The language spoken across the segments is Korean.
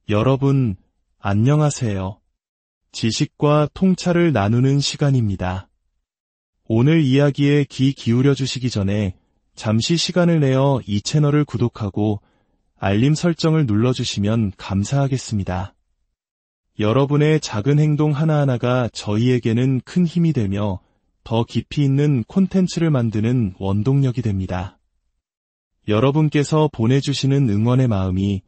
여러분, 안녕하세요. 지식과 통찰을 나누는 시간입니다. 오늘 이야기에 귀 기울여 주시기 전에 잠시 시간을 내어 이 채널을 구독하고 알림 설정을 눌러주시면 감사하겠습니다. 여러분의 작은 행동 하나하나가 저희에게는 큰 힘이 되며 더 깊이 있는 콘텐츠를 만드는 원동력이 됩니다. 여러분께서 보내주시는 응원의 마음이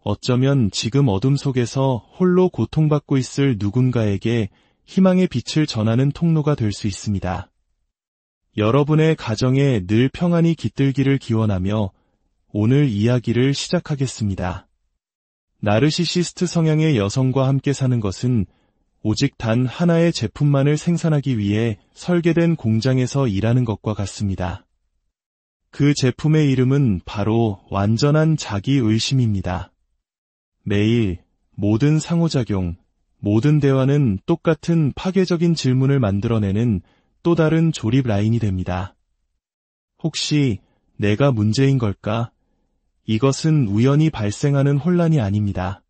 어쩌면 지금 어둠 속에서 홀로 고통받고 있을 누군가에게 희망의 빛을 전하는 통로가 될 수 있습니다. 여러분의 가정에 늘 평안이 깃들기를 기원하며 오늘 이야기를 시작하겠습니다. 나르시시스트 성향의 여성과 함께 사는 것은 오직 단 하나의 제품만을 생산하기 위해 설계된 공장에서 일하는 것과 같습니다. 그 제품의 이름은 바로 완전한 자기의심입니다. 매일 모든 상호작용, 모든 대화는 똑같은 파괴적인 질문을 만들어내는 또 다른 조립 라인이 됩니다. 혹시 내가 문제인 걸까? 이것은 우연히 발생하는 혼란이 아닙니다.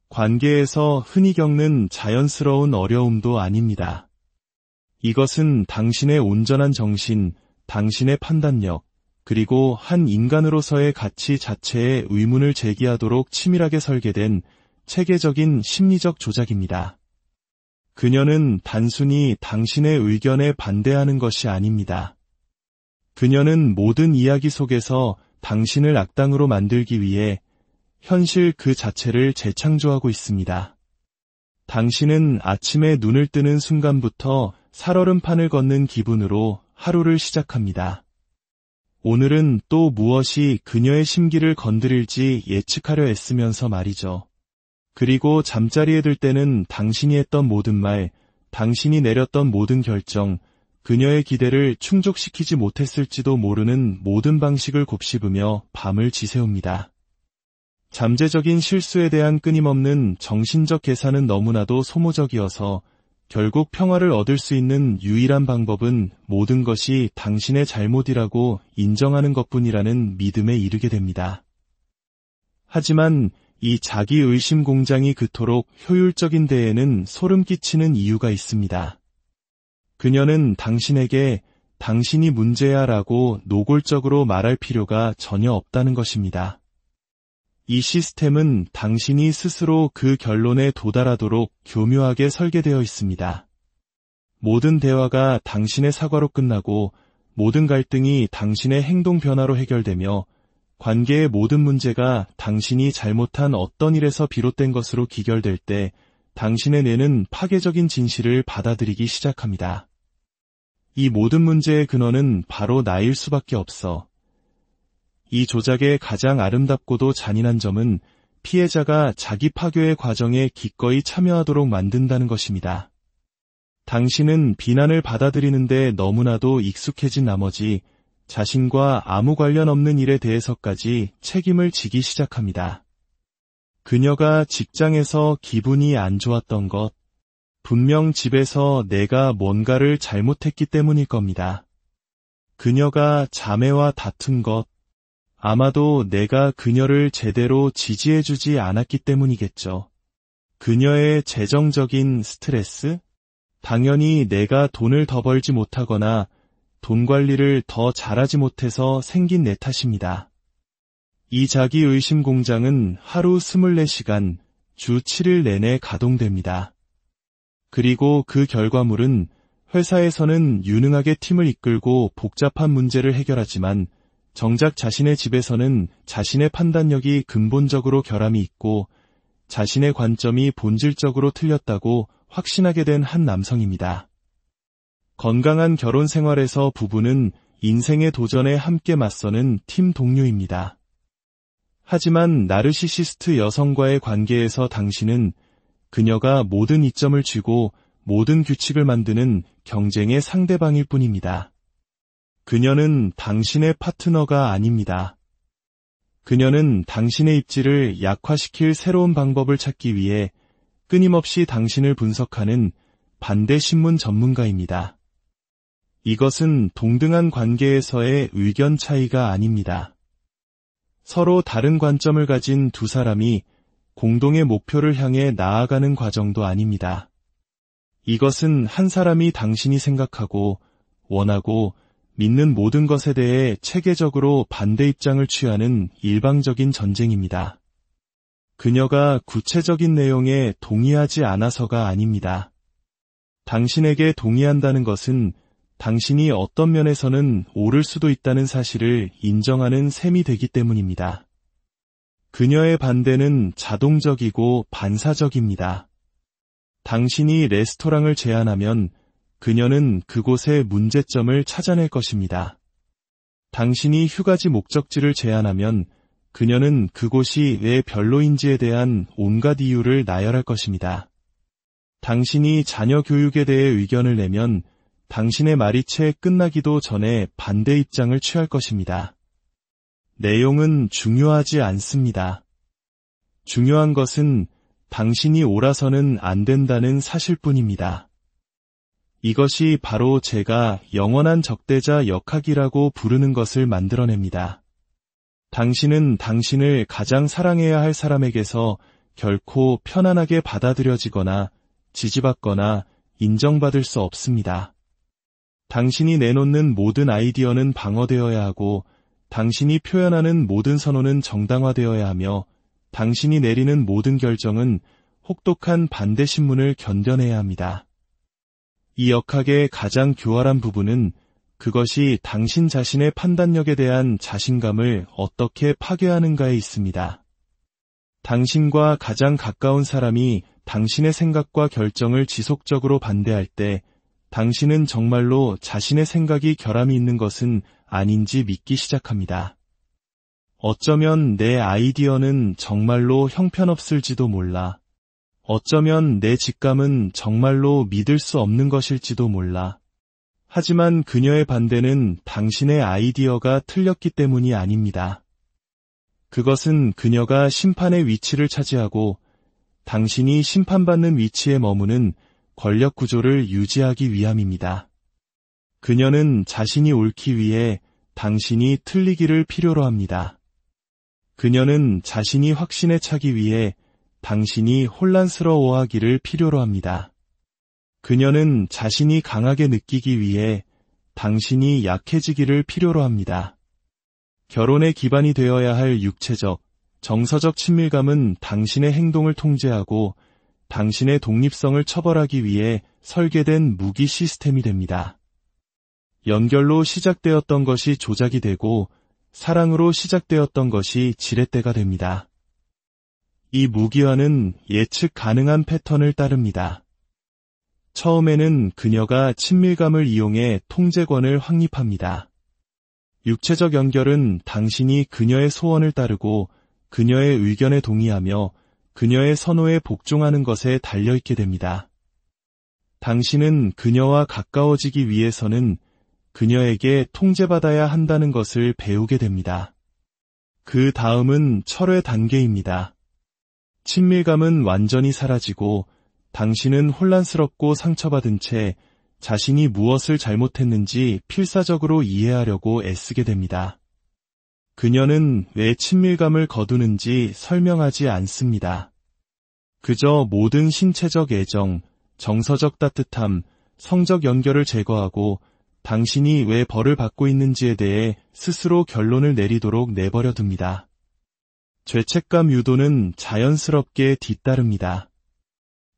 관계에서 흔히 겪는 자연스러운 어려움도 아닙니다. 이것은 당신의 온전한 정신, 당신의 판단력, 그리고 한 인간으로서의 가치 자체에 의문을 제기하도록 치밀하게 설계된 체계적인 심리적 조작입니다. 그녀는 단순히 당신의 의견에 반대하는 것이 아닙니다. 그녀는 모든 이야기 속에서 당신을 악당으로 만들기 위해 현실 그 자체를 재창조하고 있습니다. 당신은 아침에 눈을 뜨는 순간부터 살얼음판을 걷는 기분으로 하루를 시작합니다. 오늘은 또 무엇이 그녀의 심기를 건드릴지 예측하려 애쓰면서 말이죠. 그리고 잠자리에 들 때는 당신이 했던 모든 말, 당신이 내렸던 모든 결정, 그녀의 기대를 충족시키지 못했을지도 모르는 모든 방식을 곱씹으며 밤을 지새웁니다. 잠재적인 실수에 대한 끊임없는 정신적 계산은 너무나도 소모적이어서 결국 평화를 얻을 수 있는 유일한 방법은 모든 것이 당신의 잘못이라고 인정하는 것뿐이라는 믿음에 이르게 됩니다. 하지만 이 자기의심 공장이 그토록 효율적인 데에는 소름 끼치는 이유가 있습니다. 그녀는 당신에게 당신이 문제야 라고 노골적으로 말할 필요가 전혀 없다는 것입니다. 이 시스템은 당신이 스스로 그 결론에 도달하도록 교묘하게 설계되어 있습니다. 모든 대화가 당신의 사과로 끝나고 모든 갈등이 당신의 행동 변화로 해결되며 관계의 모든 문제가 당신이 잘못한 어떤 일에서 비롯된 것으로 기결될 때 당신의 뇌는 파괴적인 진실을 받아들이기 시작합니다. 이 모든 문제의 근원은 바로 나일 수밖에 없어. 이 조작의 가장 아름답고도 잔인한 점은 피해자가 자기 파괴의 과정에 기꺼이 참여하도록 만든다는 것입니다. 당신은 비난을 받아들이는데 너무나도 익숙해진 나머지 자신과 아무 관련 없는 일에 대해서까지 책임을 지기 시작합니다. 그녀가 직장에서 기분이 안 좋았던 것, 분명 집에서 내가 뭔가를 잘못했기 때문일 겁니다. 그녀가 자매와 다툰 것, 아마도 내가 그녀를 제대로 지지해주지 않았기 때문이겠죠. 그녀의 재정적인 스트레스? 당연히 내가 돈을 더 벌지 못하거나 돈 관리를 더 잘하지 못해서 생긴 내 탓입니다. 이 자기의심 공장은 하루 24시간, 주 7일 내내 가동됩니다. 그리고 그 결과물은 회사에서는 유능하게 팀을 이끌고 복잡한 문제를 해결하지만 정작 자신의 집에서는 자신의 판단력이 근본적으로 결함이 있고 자신의 관점이 본질적으로 틀렸다고 확신하게 된 한 남성입니다. 건강한 결혼 생활에서 부부는 인생의 도전에 함께 맞서는 팀 동료입니다. 하지만 나르시시스트 여성과의 관계에서 당신은 그녀가 모든 이점을 쥐고 모든 규칙을 만드는 경쟁의 상대방일 뿐입니다. 그녀는 당신의 파트너가 아닙니다. 그녀는 당신의 입지를 약화시킬 새로운 방법을 찾기 위해 끊임없이 당신을 분석하는 반대 신문 전문가입니다. 이것은 동등한 관계에서의 의견 차이가 아닙니다. 서로 다른 관점을 가진 두 사람이 공동의 목표를 향해 나아가는 과정도 아닙니다. 이것은 한 사람이 당신이 생각하고 원하고 믿는 모든 것에 대해 체계적으로 반대 입장을 취하는 일방적인 전쟁입니다. 그녀가 구체적인 내용에 동의하지 않아서가 아닙니다. 당신에게 동의한다는 것은 당신이 어떤 면에서는 옳을 수도 있다는 사실을 인정하는 셈이 되기 때문입니다. 그녀의 반대는 자동적이고 반사적입니다. 당신이 레스토랑을 제안하면 그녀는 그곳의 문제점을 찾아낼 것입니다. 당신이 휴가지 목적지를 제안하면 그녀는 그곳이 왜 별로인지에 대한 온갖 이유를 나열할 것입니다. 당신이 자녀 교육에 대해 의견을 내면 당신의 말이 채 끝나기도 전에 반대 입장을 취할 것입니다. 내용은 중요하지 않습니다. 중요한 것은 당신이 옳아서는 안 된다는 사실뿐입니다. 이것이 바로 제가 영원한 적대자 역학이라고 부르는 것을 만들어냅니다. 당신은 당신을 가장 사랑해야 할 사람에게서 결코 편안하게 받아들여지거나 지지받거나 인정받을 수 없습니다. 당신이 내놓는 모든 아이디어는 방어되어야 하고 당신이 표현하는 모든 선호는 정당화되어야 하며 당신이 내리는 모든 결정은 혹독한 반대 신문을 견뎌내야 합니다. 이 역학의 가장 교활한 부분은 그것이 당신 자신의 판단력에 대한 자신감을 어떻게 파괴하는가에 있습니다. 당신과 가장 가까운 사람이 당신의 생각과 결정을 지속적으로 반대할 때 당신은 정말로 자신의 생각이 결함이 있는 것은 아닌지 믿기 시작합니다. 어쩌면 내 아이디어는 정말로 형편없을지도 몰라. 어쩌면 내 직감은 정말로 믿을 수 없는 것일지도 몰라. 하지만 그녀의 반대는 당신의 아이디어가 틀렸기 때문이 아닙니다. 그것은 그녀가 심판의 위치를 차지하고 당신이 심판받는 위치에 머무는 권력 구조를 유지하기 위함입니다. 그녀는 자신이 옳기 위해 당신이 틀리기를 필요로 합니다. 그녀는 자신이 확신에 차기 위해 당신이 혼란스러워하기를 필요로 합니다. 그녀는 자신이 강하게 느끼기 위해 당신이 약해지기를 필요로 합니다. 결혼의 기반이 되어야 할 육체적, 정서적 친밀감은 당신의 행동을 통제하고 당신의 독립성을 처벌하기 위해 설계된 무기 시스템이 됩니다. 연결로 시작되었던 것이 조작이 되고 사랑으로 시작되었던 것이 지렛대가 됩니다. 이 무기화는 예측 가능한 패턴을 따릅니다. 처음에는 그녀가 친밀감을 이용해 통제권을 확립합니다. 육체적 연결은 당신이 그녀의 소원을 따르고 그녀의 의견에 동의하며 그녀의 선호에 복종하는 것에 달려있게 됩니다. 당신은 그녀와 가까워지기 위해서는 그녀에게 통제받아야 한다는 것을 배우게 됩니다. 그 다음은 철회 단계입니다. 친밀감은 완전히 사라지고 당신은 혼란스럽고 상처받은 채 자신이 무엇을 잘못했는지 필사적으로 이해하려고 애쓰게 됩니다. 그녀는 왜 친밀감을 거두는지 설명하지 않습니다. 그저 모든 신체적 애정, 정서적 따뜻함, 성적 연결을 제거하고 당신이 왜 벌을 받고 있는지에 대해 스스로 결론을 내리도록 내버려 둡니다. 죄책감 유도는 자연스럽게 뒤따릅니다.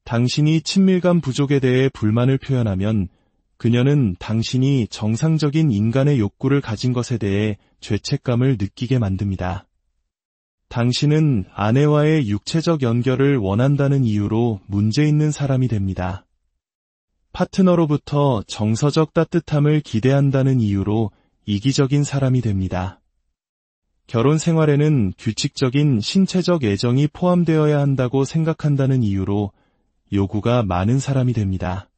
당신이 친밀감 부족에 대해 불만을 표현하면 그녀는 당신이 정상적인 인간의 욕구를 가진 것에 대해 죄책감을 느끼게 만듭니다. 당신은 아내와의 육체적 연결을 원한다는 이유로 문제 있는 사람이 됩니다. 파트너로부터 정서적 따뜻함을 기대한다는 이유로 이기적인 사람이 됩니다. 결혼 생활에는 규칙적인 신체적 애정이 포함되어야 한다고 생각한다는 이유로 요구가 많은 사람이 됩니다.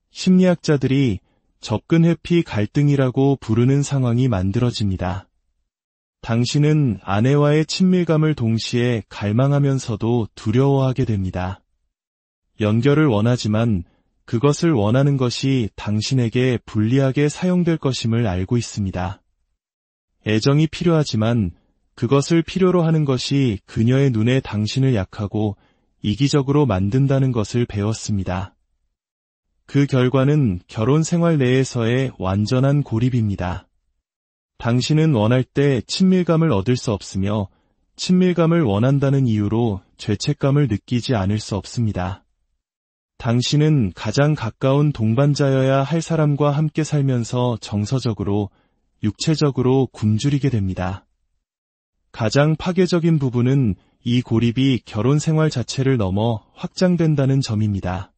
심리학자들이 접근 회피 갈등이라고 부르는 상황이 만들어집니다. 당신은 아내와의 친밀감을 동시에 갈망하면서도 두려워하게 됩니다. 연결을 원하지만 그것을 원하는 것이 당신에게 불리하게 사용될 것임을 알고 있습니다. 애정이 필요하지만 그것을 필요로 하는 것이 그녀의 눈에 당신을 약하고 이기적으로 만든다는 것을 배웠습니다. 그 결과는 결혼 생활 내에서의 완전한 고립입니다. 당신은 원할 때 친밀감을 얻을 수 없으며 친밀감을 원한다는 이유로 죄책감을 느끼지 않을 수 없습니다. 당신은 가장 가까운 동반자여야 할 사람과 함께 살면서 정서적으로, 육체적으로 굶주리게 됩니다. 가장 파괴적인 부분은 이 고립이 결혼 생활 자체를 넘어 확장된다는 점입니다.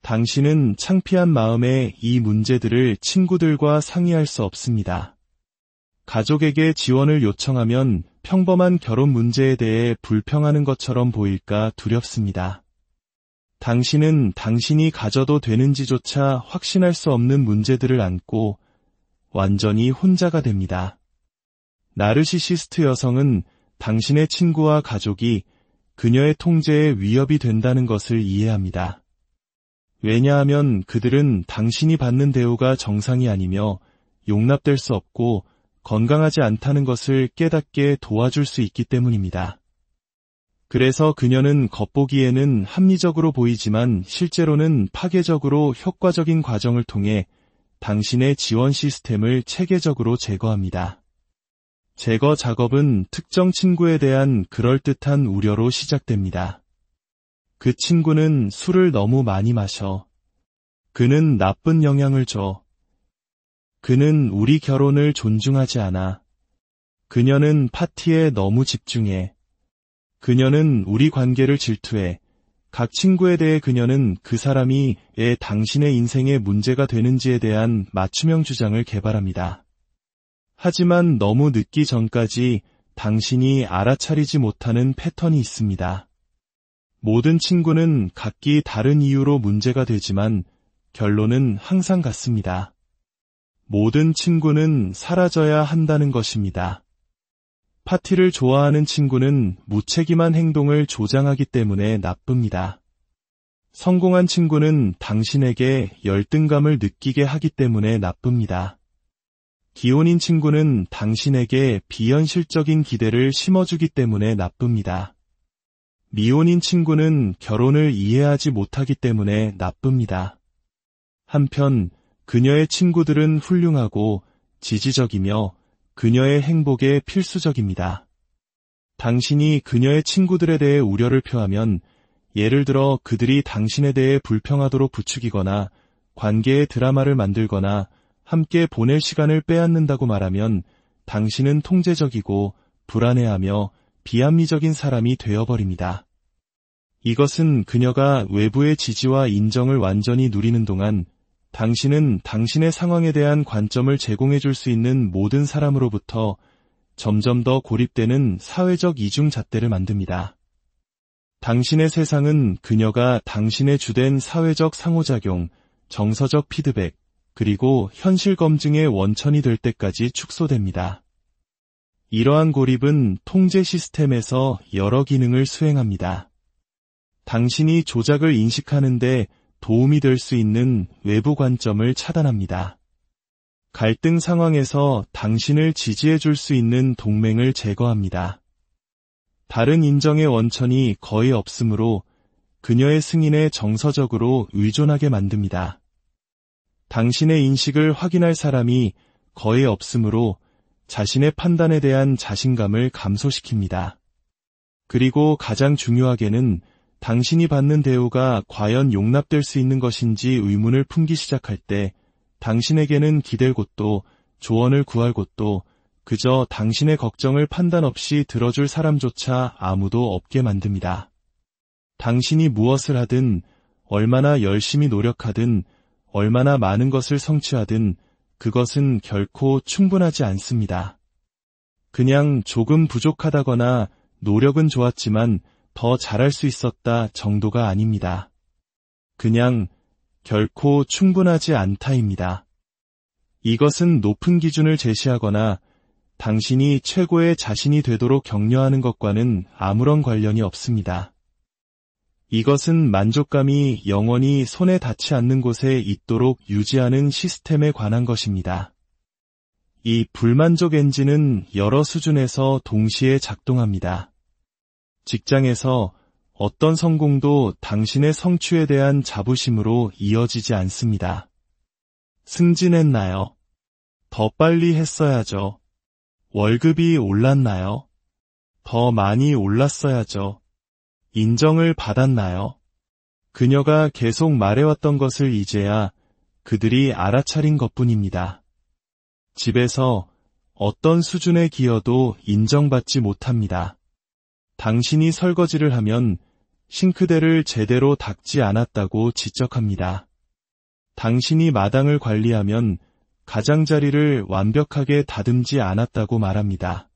당신은 창피한 마음에 이 문제들을 친구들과 상의할 수 없습니다. 가족에게 지원을 요청하면 평범한 결혼 문제에 대해 불평하는 것처럼 보일까 두렵습니다. 당신은 당신이 가져도 되는지조차 확신할 수 없는 문제들을 안고 완전히 혼자가 됩니다. 나르시시스트 여성은 당신의 친구와 가족이 그녀의 통제에 위협이 된다는 것을 이해합니다. 왜냐하면 그들은 당신이 받는 대우가 정상이 아니며 용납될 수 없고 건강하지 않다는 것을 깨닫게 도와줄 수 있기 때문입니다. 그래서 그녀는 겉보기에는 합리적으로 보이지만 실제로는 파괴적으로 효과적인 과정을 통해 당신의 지원 시스템을 체계적으로 제거합니다. 제거 작업은 특정 친구에 대한 그럴듯한 우려로 시작됩니다. 그 친구는 술을 너무 많이 마셔. 그는 나쁜 영향을 줘. 그는 우리 결혼을 존중하지 않아. 그녀는 파티에 너무 집중해. 그녀는 우리 관계를 질투해. 각 친구에 대해 그녀는 그 사람이 왜 당신의 인생에 문제가 되는지에 대한 맞춤형 주장을 개발합니다. 하지만 너무 늦기 전까지 당신이 알아차리지 못하는 패턴이 있습니다. 모든 친구는 각기 다른 이유로 문제가 되지만 결론은 항상 같습니다. 모든 친구는 사라져야 한다는 것입니다. 파티를 좋아하는 친구는 무책임한 행동을 조장하기 때문에 나쁩니다. 성공한 친구는 당신에게 열등감을 느끼게 하기 때문에 나쁩니다. 기혼인 친구는 당신에게 비현실적인 기대를 심어주기 때문에 나쁩니다. 미혼인 친구는 결혼을 이해하지 못하기 때문에 나쁩니다. 한편 그녀의 친구들은 훌륭하고 지지적이며 그녀의 행복에 필수적입니다. 당신이 그녀의 친구들에 대해 우려를 표하면, 예를 들어 그들이 당신에 대해 불평하도록 부추기거나 관계의 드라마를 만들거나 함께 보낼 시간을 빼앗는다고 말하면 당신은 통제적이고 불안해하며 비합리적인 사람이 되어버립니다. 이것은 그녀가 외부의 지지와 인정을 완전히 누리는 동안 당신은 당신의 상황에 대한 관점을 제공해줄 수 있는 모든 사람으로부터 점점 더 고립되는 사회적 이중잣대를 만듭니다. 당신의 세상은 그녀가 당신의 주된 사회적 상호작용, 정서적 피드백, 그리고 현실 검증의 원천이 될 때까지 축소됩니다. 이러한 고립은 통제 시스템에서 여러 기능을 수행합니다. 당신이 조작을 인식하는데 도움이 될 수 있는 외부 관점을 차단합니다. 갈등 상황에서 당신을 지지해 줄 수 있는 동맹을 제거합니다. 다른 인정의 원천이 거의 없으므로 그녀의 승인에 정서적으로 의존하게 만듭니다. 당신의 인식을 확인할 사람이 거의 없으므로 자신의 판단에 대한 자신감을 감소시킵니다. 그리고 가장 중요하게는 당신이 받는 대우가 과연 용납될 수 있는 것인지 의문을 품기 시작할 때 당신에게는 기댈 곳도 조언을 구할 곳도 그저 당신의 걱정을 판단 없이 들어줄 사람조차 아무도 없게 만듭니다. 당신이 무엇을 하든, 얼마나 열심히 노력하든, 얼마나 많은 것을 성취하든 그것은 결코 충분하지 않습니다. 그냥 조금 부족하다거나 노력은 좋았지만 더 잘할 수 있었다 정도가 아닙니다. 그냥 결코 충분하지 않다입니다. 이것은 높은 기준을 제시하거나 당신이 최고의 자신이 되도록 격려하는 것과는 아무런 관련이 없습니다. 이것은 만족감이 영원히 손에 닿지 않는 곳에 있도록 유지하는 시스템에 관한 것입니다. 이 불만족 엔진은 여러 수준에서 동시에 작동합니다. 직장에서 어떤 성공도 당신의 성취에 대한 자부심으로 이어지지 않습니다. 승진했나요? 더 빨리 했어야죠. 월급이 올랐나요? 더 많이 올랐어야죠. 인정을 받았나요? 그녀가 계속 말해왔던 것을 이제야 그들이 알아차린 것뿐입니다. 집에서 어떤 수준의 기여도 인정받지 못합니다. 당신이 설거지를 하면 싱크대를 제대로 닦지 않았다고 지적합니다. 당신이 마당을 관리하면 가장자리를 완벽하게 다듬지 않았다고 말합니다.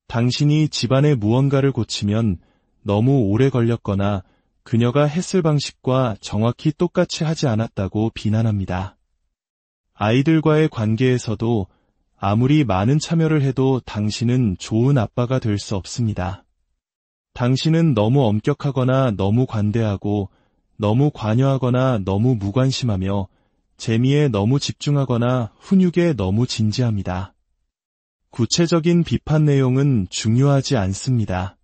당신이 집안의 무언가를 고치면 너무 오래 걸렸거나 그녀가 했을 방식과 정확히 똑같이 하지 않았다고 비난합니다. 아이들과의 관계에서도 아무리 많은 참여를 해도 당신은 좋은 아빠가 될 수 없습니다. 당신은 너무 엄격하거나 너무 관대하고 너무 관여하거나 너무 무관심하며 재미에 너무 집중하거나 훈육에 너무 진지합니다. 구체적인 비판 내용은 중요하지 않습니다.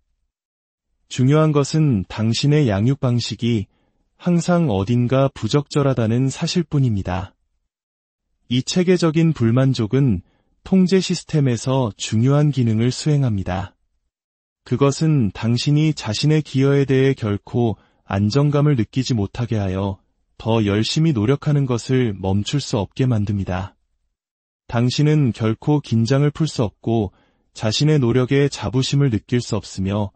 중요한 것은 당신의 양육 방식이 항상 어딘가 부적절하다는 사실뿐입니다. 이 체계적인 불만족은 통제 시스템에서 중요한 기능을 수행합니다. 그것은 당신이 자신의 기여에 대해 결코 안정감을 느끼지 못하게 하여 더 열심히 노력하는 것을 멈출 수 없게 만듭니다. 당신은 결코 긴장을 풀 수 없고 자신의 노력에 자부심을 느낄 수 없으며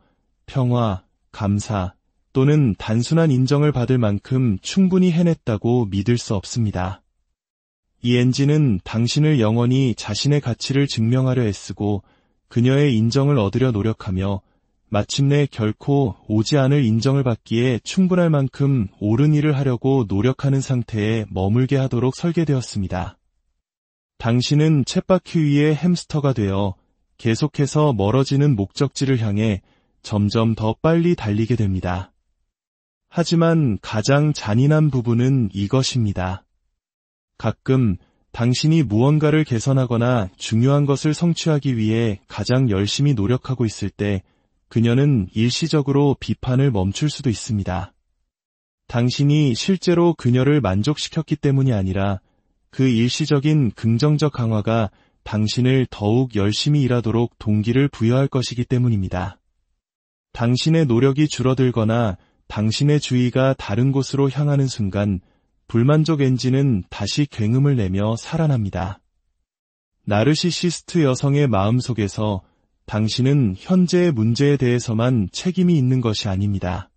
평화, 감사 또는 단순한 인정을 받을 만큼 충분히 해냈다고 믿을 수 없습니다. 이 엔진은 당신을 영원히 자신의 가치를 증명하려 애쓰고 그녀의 인정을 얻으려 노력하며 마침내 결코 오지 않을 인정을 받기에 충분할 만큼 옳은 일을 하려고 노력하는 상태에 머물게 하도록 설계되었습니다. 당신은 쳇바퀴 위의 햄스터가 되어 계속해서 멀어지는 목적지를 향해 점점 더 빨리 달리게 됩니다. 하지만 가장 잔인한 부분은 이것입니다. 가끔 당신이 무언가를 개선하거나 중요한 것을 성취하기 위해 가장 열심히 노력하고 있을 때 그녀는 일시적으로 비판을 멈출 수도 있습니다. 당신이 실제로 그녀를 만족시켰기 때문이 아니라 그 일시적인 긍정적 강화가 당신을 더욱 열심히 일하도록 동기를 부여할 것이기 때문입니다. 당신의 노력이 줄어들거나 당신의 주의가 다른 곳으로 향하는 순간 불만족 엔진은 다시 굉음을 내며 살아납니다. 나르시시스트 여성의 마음속에서 당신은 현재의 문제에 대해서만 책임이 있는 것이 아닙니다.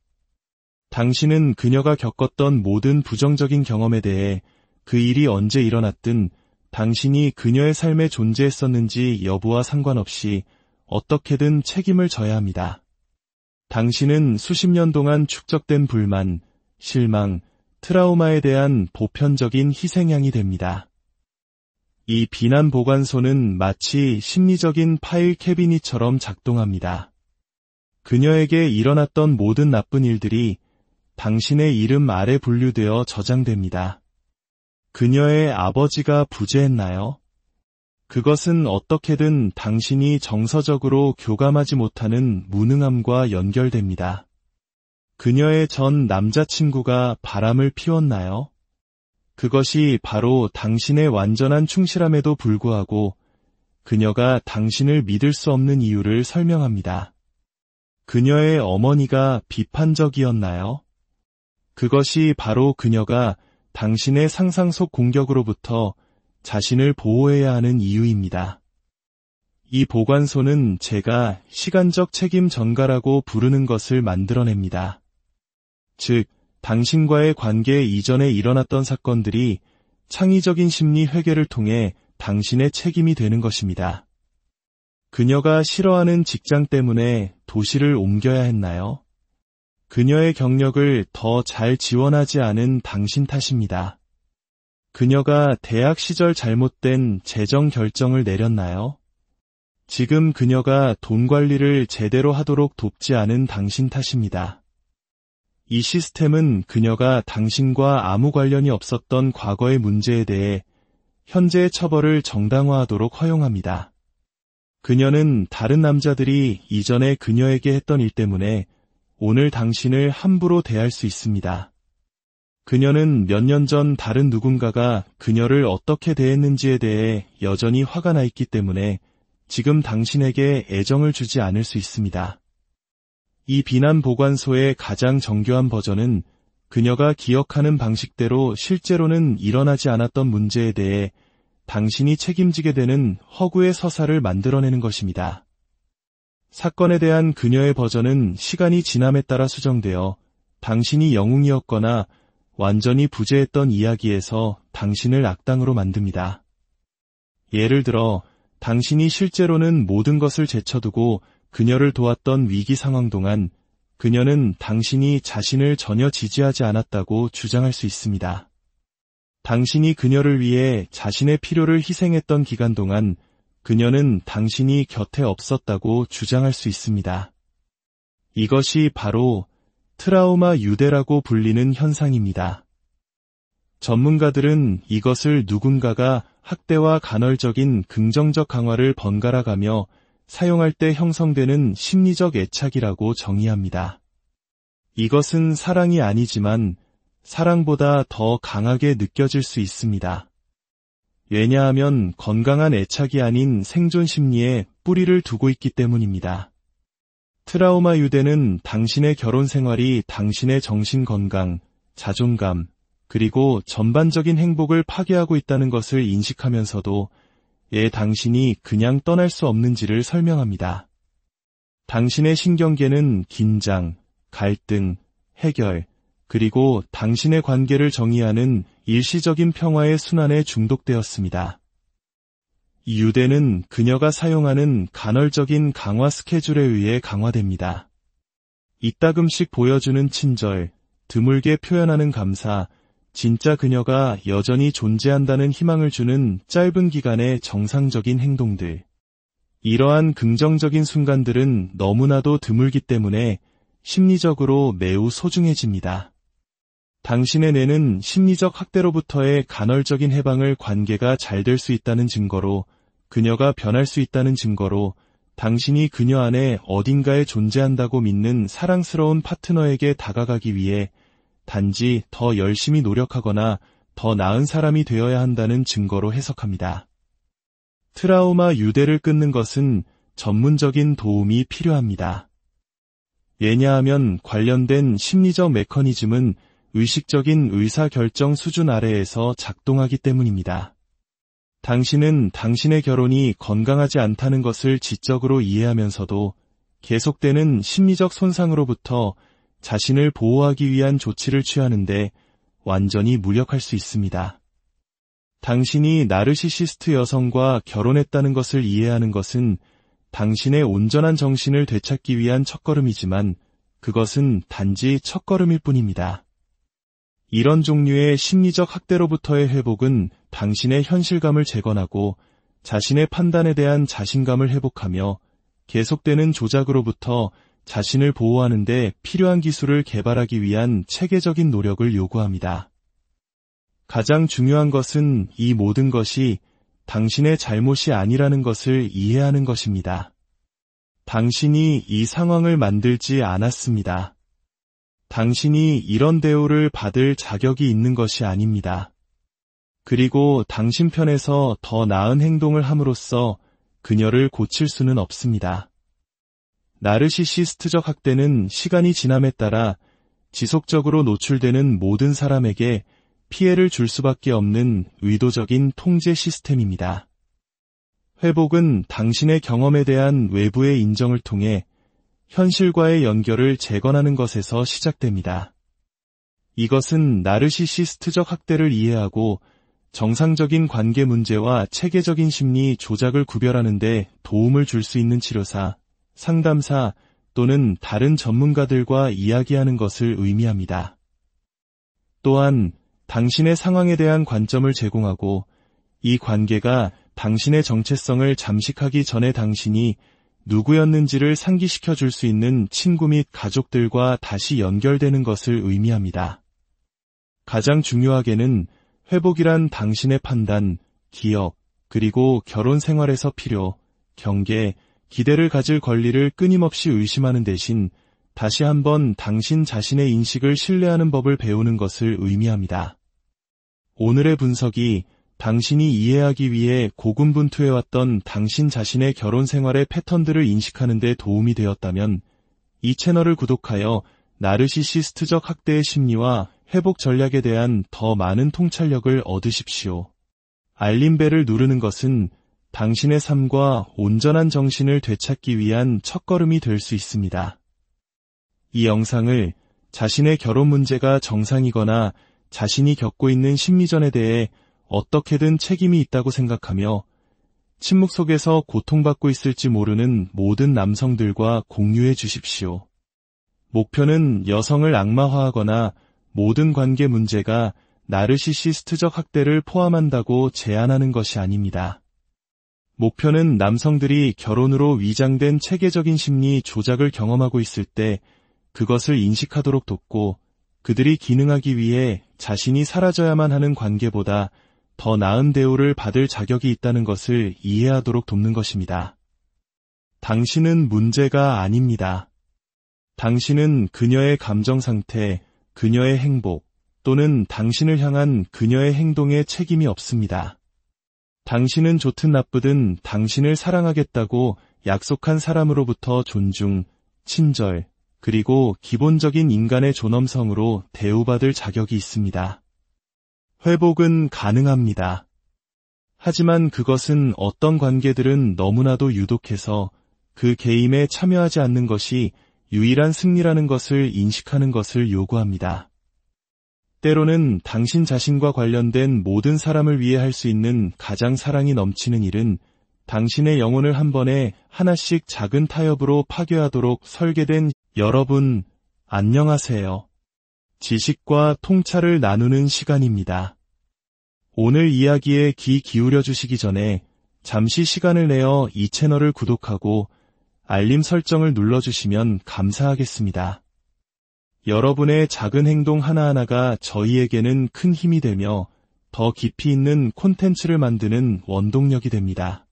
당신은 그녀가 겪었던 모든 부정적인 경험에 대해 그 일이 언제 일어났든 당신이 그녀의 삶에 존재했었는지 여부와 상관없이 어떻게든 책임을 져야 합니다. 당신은 수십 년 동안 축적된 불만, 실망, 트라우마에 대한 보편적인 희생양이 됩니다. 이 비난 보관소는 마치 심리적인 파일 캐비닛처럼 작동합니다. 그녀에게 일어났던 모든 나쁜 일들이 당신의 이름 아래 분류되어 저장됩니다. 그녀의 아버지가 부재했나요? 그것은 어떻게든 당신이 정서적으로 교감하지 못하는 무능함과 연결됩니다. 그녀의 전 남자친구가 바람을 피웠나요? 그것이 바로 당신의 완전한 충실함에도 불구하고 그녀가 당신을 믿을 수 없는 이유를 설명합니다. 그녀의 어머니가 비판적이었나요? 그것이 바로 그녀가 당신의 상상 속 공격으로부터 자신을 보호해야 하는 이유입니다. 이 보관소는 제가 시간적 책임 전가라고 부르는 것을 만들어냅니다. 즉, 당신과의 관계 이전에 일어났던 사건들이 창의적인 심리 회계를 통해 당신의 책임이 되는 것입니다. 그녀가 싫어하는 직장 때문에 도시를 옮겨야 했나요? 그녀의 경력을 더 잘 지원하지 않은 당신 탓입니다. 그녀가 대학 시절 잘못된 재정 결정을 내렸나요? 지금 그녀가 돈 관리를 제대로 하도록 돕지 않은 당신 탓입니다. 이 시스템은 그녀가 당신과 아무 관련이 없었던 과거의 문제에 대해 현재의 처벌을 정당화하도록 허용합니다. 그녀는 다른 남자들이 이전에 그녀에게 했던 일 때문에 오늘 당신을 함부로 대할 수 있습니다. 그녀는 몇 년 전 다른 누군가가 그녀를 어떻게 대했는지에 대해 여전히 화가 나 있기 때문에 지금 당신에게 애정을 주지 않을 수 있습니다. 이 비난 보관소의 가장 정교한 버전은 그녀가 기억하는 방식대로 실제로는 일어나지 않았던 문제에 대해 당신이 책임지게 되는 허구의 서사를 만들어내는 것입니다. 사건에 대한 그녀의 버전은 시간이 지남에 따라 수정되어 당신이 영웅이었거나 완전히 부재했던 이야기에서 당신을 악당으로 만듭니다. 예를 들어 당신이 실제로는 모든 것을 제쳐두고 그녀를 도왔던 위기 상황 동안 그녀는 당신이 자신을 전혀 지지하지 않았다고 주장할 수 있습니다. 당신이 그녀를 위해 자신의 필요를 희생했던 기간 동안 그녀는 당신이 곁에 없었다고 주장할 수 있습니다. 이것이 바로 트라우마 유대라고 불리는 현상입니다. 전문가들은 이것을 누군가가 학대와 간헐적인 긍정적 강화를 번갈아가며 사용할 때 형성되는 심리적 애착이라고 정의합니다. 이것은 사랑이 아니지만 사랑보다 더 강하게 느껴질 수 있습니다. 왜냐하면 건강한 애착이 아닌 생존 심리에 뿌리를 두고 있기 때문입니다. 트라우마 유대는 당신의 결혼 생활이 당신의 정신 건강, 자존감, 그리고 전반적인 행복을 파괴하고 있다는 것을 인식하면서도 당신이 그냥 떠날 수 없는지를 설명합니다. 당신의 신경계는 긴장, 갈등, 해결, 그리고 당신의 관계를 정의하는 일시적인 평화의 순환에 중독되었습니다. 이 유대는 그녀가 사용하는 간헐적인 강화 스케줄에 의해 강화됩니다. 이따금씩 보여주는 친절, 드물게 표현하는 감사, 진짜 그녀가 여전히 존재한다는 희망을 주는 짧은 기간의 정상적인 행동들. 이러한 긍정적인 순간들은 너무나도 드물기 때문에 심리적으로 매우 소중해집니다. 당신의 뇌는 심리적 학대로부터의 간헐적인 해방을 관계가 잘 될 수 있다는 증거로, 그녀가 변할 수 있다는 증거로, 당신이 그녀 안에 어딘가에 존재한다고 믿는 사랑스러운 파트너에게 다가가기 위해 단지 더 열심히 노력하거나 더 나은 사람이 되어야 한다는 증거로 해석합니다. 트라우마 유대를 끊는 것은 전문적인 도움이 필요합니다. 왜냐하면 관련된 심리적 메커니즘은 의식적인 의사결정 수준 아래에서 작동하기 때문입니다. 당신은 당신의 결혼이 건강하지 않다는 것을 지적으로 이해하면서도 계속되는 심리적 손상으로부터 자신을 보호하기 위한 조치를 취하는데 완전히 무력할 수 있습니다. 당신이 나르시시스트 여성과 결혼했다는 것을 이해하는 것은 당신의 온전한 정신을 되찾기 위한 첫걸음이지만 그것은 단지 첫걸음일 뿐입니다. 이런 종류의 심리적 학대로부터의 회복은 당신의 현실감을 재건하고 자신의 판단에 대한 자신감을 회복하며 계속되는 조작으로부터 자신을 보호하는 데 필요한 기술을 개발하기 위한 체계적인 노력을 요구합니다. 가장 중요한 것은 이 모든 것이 당신의 잘못이 아니라는 것을 이해하는 것입니다. 당신이 이 상황을 만들지 않았습니다. 당신이 이런 대우를 받을 자격이 있는 것이 아닙니다. 그리고 당신 편에서 더 나은 행동을 함으로써 그녀를 고칠 수는 없습니다. 나르시시스트적 학대는 시간이 지남에 따라 지속적으로 노출되는 모든 사람에게 피해를 줄 수밖에 없는 의도적인 통제 시스템입니다. 회복은 당신의 경험에 대한 외부의 인정을 통해 현실과의 연결을 재건하는 것에서 시작됩니다. 이것은 나르시시스트적 학대를 이해하고 정상적인 관계 문제와 체계적인 심리 조작을 구별하는 데 도움을 줄 수 있는 치료사, 상담사 또는 다른 전문가들과 이야기하는 것을 의미합니다. 또한 당신의 상황에 대한 관점을 제공하고 이 관계가 당신의 정체성을 잠식하기 전에 당신이 누구였는지를 상기시켜 줄 수 있는 친구 및 가족들과 다시 연결되는 것을 의미합니다. 가장 중요하게는 회복이란 당신의 판단, 기억, 그리고 결혼 생활에서 필요, 경계, 기대를 가질 권리를 끊임없이 의심하는 대신 다시 한번 당신 자신의 인식을 신뢰하는 법을 배우는 것을 의미합니다. 오늘의 분석이 당신이 이해하기 위해 고군분투해왔던 당신 자신의 결혼 생활의 패턴들을 인식하는 데 도움이 되었다면 이 채널을 구독하여 나르시시스트적 학대의 심리와 회복 전략에 대한 더 많은 통찰력을 얻으십시오. 알림벨을 누르는 것은 당신의 삶과 온전한 정신을 되찾기 위한 첫걸음이 될 수 있습니다. 이 영상을 자신의 결혼 문제가 정상이거나 자신이 겪고 있는 심리전에 대해 어떻게든 책임이 있다고 생각하며 침묵 속에서 고통받고 있을지 모르는 모든 남성들과 공유해 주십시오. 목표는 여성을 악마화하거나 모든 관계 문제가 나르시시스트적 학대를 포함한다고 제안하는 것이 아닙니다. 목표는 남성들이 결혼으로 위장된 체계적인 심리 조작을 경험하고 있을 때 그것을 인식하도록 돕고 그들이 기능하기 위해 자신이 사라져야만 하는 관계보다 더 나은 대우를 받을 자격이 있다는 것을 이해하도록 돕는 것입니다. 당신은 문제가 아닙니다. 당신은 그녀의 감정 상태, 그녀의 행복, 또는 당신을 향한 그녀의 행동에 책임이 없습니다. 당신은 좋든 나쁘든 당신을 사랑하겠다고 약속한 사람으로부터 존중, 친절, 그리고 기본적인 인간의 존엄성으로 대우받을 자격이 있습니다. 회복은 가능합니다. 하지만 그것은 어떤 관계들은 너무나도 유독해서 그 게임에 참여하지 않는 것이 유일한 승리라는 것을 인식하는 것을 요구합니다. 때로는 당신 자신과 관련된 모든 사람을 위해 할 수 있는 가장 사랑이 넘치는 일은 당신의 영혼을 한 번에 하나씩 작은 타협으로 파괴하도록 설계된 여러분, 안녕하세요. 지식과 통찰을 나누는 시간입니다. 오늘 이야기에 귀 기울여 주시기 전에 잠시 시간을 내어 이 채널을 구독하고 알림 설정을 눌러주시면 감사하겠습니다. 여러분의 작은 행동 하나하나가 저희에게는 큰 힘이 되며 더 깊이 있는 콘텐츠를 만드는 원동력이 됩니다.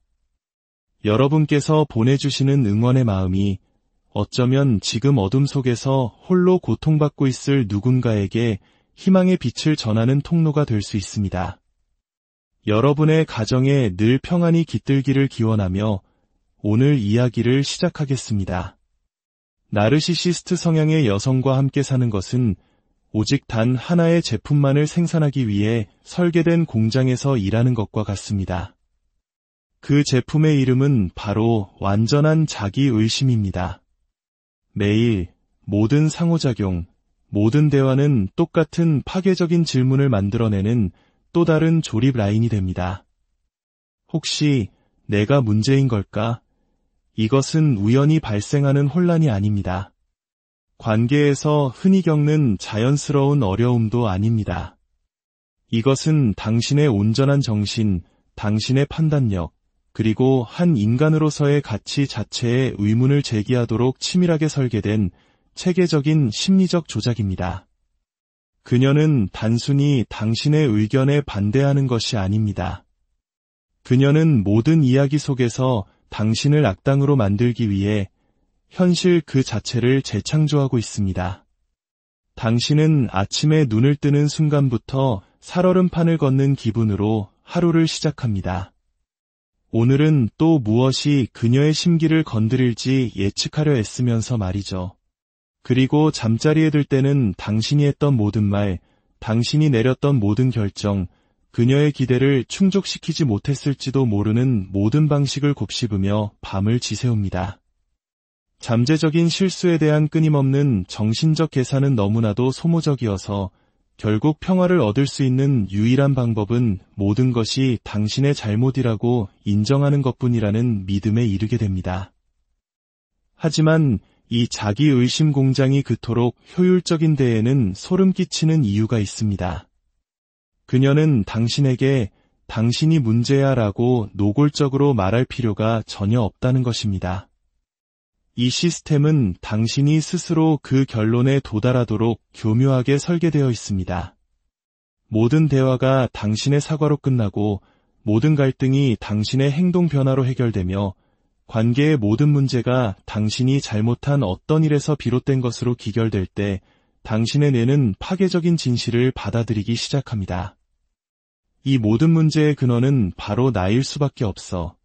여러분께서 보내주시는 응원의 마음이 어쩌면 지금 어둠 속에서 홀로 고통받고 있을 누군가에게 희망의 빛을 전하는 통로가 될 수 있습니다. 여러분의 가정에 늘 평안이 깃들기를 기원하며 오늘 이야기를 시작하겠습니다. 나르시시스트 성향의 여성과 함께 사는 것은 오직 단 하나의 제품만을 생산하기 위해 설계된 공장에서 일하는 것과 같습니다. 그 제품의 이름은 바로 완전한 자기의심입니다. 매일 모든 상호작용, 모든 대화는 똑같은 파괴적인 질문을 만들어내는 또 다른 조립 라인이 됩니다. 혹시 내가 문제인 걸까? 이것은 우연히 발생하는 혼란이 아닙니다. 관계에서 흔히 겪는 자연스러운 어려움도 아닙니다. 이것은 당신의 온전한 정신, 당신의 판단력, 그리고 한 인간으로서의 가치 자체에 의문을 제기하도록 치밀하게 설계된 체계적인 심리적 조작입니다. 그녀는 단순히 당신의 의견에 반대하는 것이 아닙니다. 그녀는 모든 이야기 속에서 당신을 악당으로 만들기 위해 현실 그 자체를 재창조하고 있습니다. 당신은 아침에 눈을 뜨는 순간부터 살얼음판을 걷는 기분으로 하루를 시작합니다. 오늘은 또 무엇이 그녀의 심기를 건드릴지 예측하려 애쓰면서 말이죠. 그리고 잠자리에 들 때는 당신이 했던 모든 말, 당신이 내렸던 모든 결정, 그녀의 기대를 충족시키지 못했을지도 모르는 모든 방식을 곱씹으며 밤을 지새웁니다. 잠재적인 실수에 대한 끊임없는 정신적 계산은 너무나도 소모적이어서 결국 평화를 얻을 수 있는 유일한 방법은 모든 것이 당신의 잘못이라고 인정하는 것뿐이라는 믿음에 이르게 됩니다. 하지만 이 자기의심 공장이 그토록 효율적인 데에는 소름 끼치는 이유가 있습니다. 그녀는 당신에게 당신이 문제야 라고 노골적으로 말할 필요가 전혀 없다는 것입니다. 이 시스템은 당신이 스스로 그 결론에 도달하도록 교묘하게 설계되어 있습니다. 모든 대화가 당신의 사과로 끝나고 모든 갈등이 당신의 행동 변화로 해결되며 관계의 모든 문제가 당신이 잘못한 어떤 일에서 비롯된 것으로 기결될 때 당신의 뇌는 파괴적인 진실을 받아들이기 시작합니다. 이 모든 문제의 근원은 바로 나일 수밖에 없어.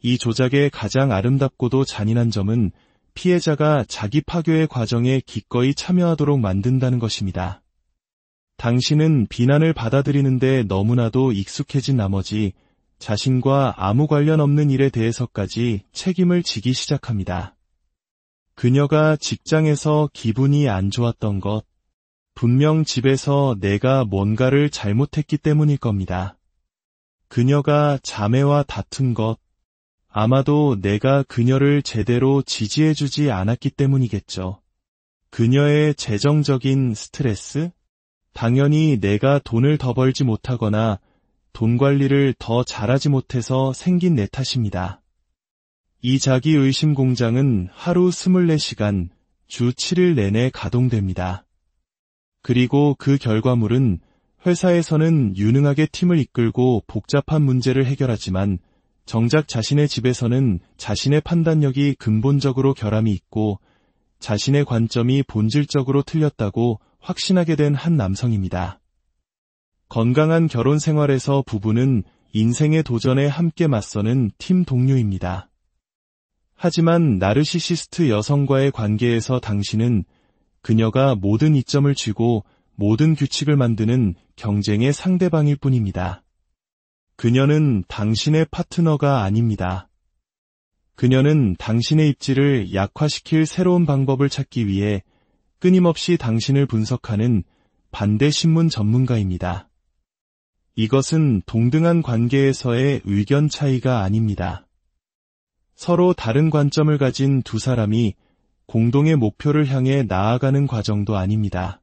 이 조작의 가장 아름답고도 잔인한 점은 피해자가 자기 파괴의 과정에 기꺼이 참여하도록 만든다는 것입니다. 당신은 비난을 받아들이는데 너무나도 익숙해진 나머지 자신과 아무 관련 없는 일에 대해서까지 책임을 지기 시작합니다. 그녀가 직장에서 기분이 안 좋았던 것, 분명 집에서 내가 뭔가를 잘못했기 때문일 겁니다. 그녀가 자매와 다툰 것, 아마도 내가 그녀를 제대로 지지해주지 않았기 때문이겠죠. 그녀의 재정적인 스트레스? 당연히 내가 돈을 더 벌지 못하거나 돈 관리를 더 잘하지 못해서 생긴 내 탓입니다. 이 자기의심 공장은 하루 24시간, 주 7일 내내 가동됩니다. 그리고 그 결과물은 회사에서는 유능하게 팀을 이끌고 복잡한 문제를 해결하지만 정작 자신의 집에서는 자신의 판단력이 근본적으로 결함이 있고 자신의 관점이 본질적으로 틀렸다고 확신하게 된 한 남성입니다. 건강한 결혼 생활에서 부부는 인생의 도전에 함께 맞서는 팀 동료입니다. 하지만 나르시시스트 여성과의 관계에서 당신은 그녀가 모든 이점을 쥐고 모든 규칙을 만드는 경쟁의 상대방일 뿐입니다. 그녀는 당신의 파트너가 아닙니다. 그녀는 당신의 입지를 약화시킬 새로운 방법을 찾기 위해 끊임없이 당신을 분석하는 반대 신문 전문가입니다. 이것은 동등한 관계에서의 의견 차이가 아닙니다. 서로 다른 관점을 가진 두 사람이 공동의 목표를 향해 나아가는 과정도 아닙니다.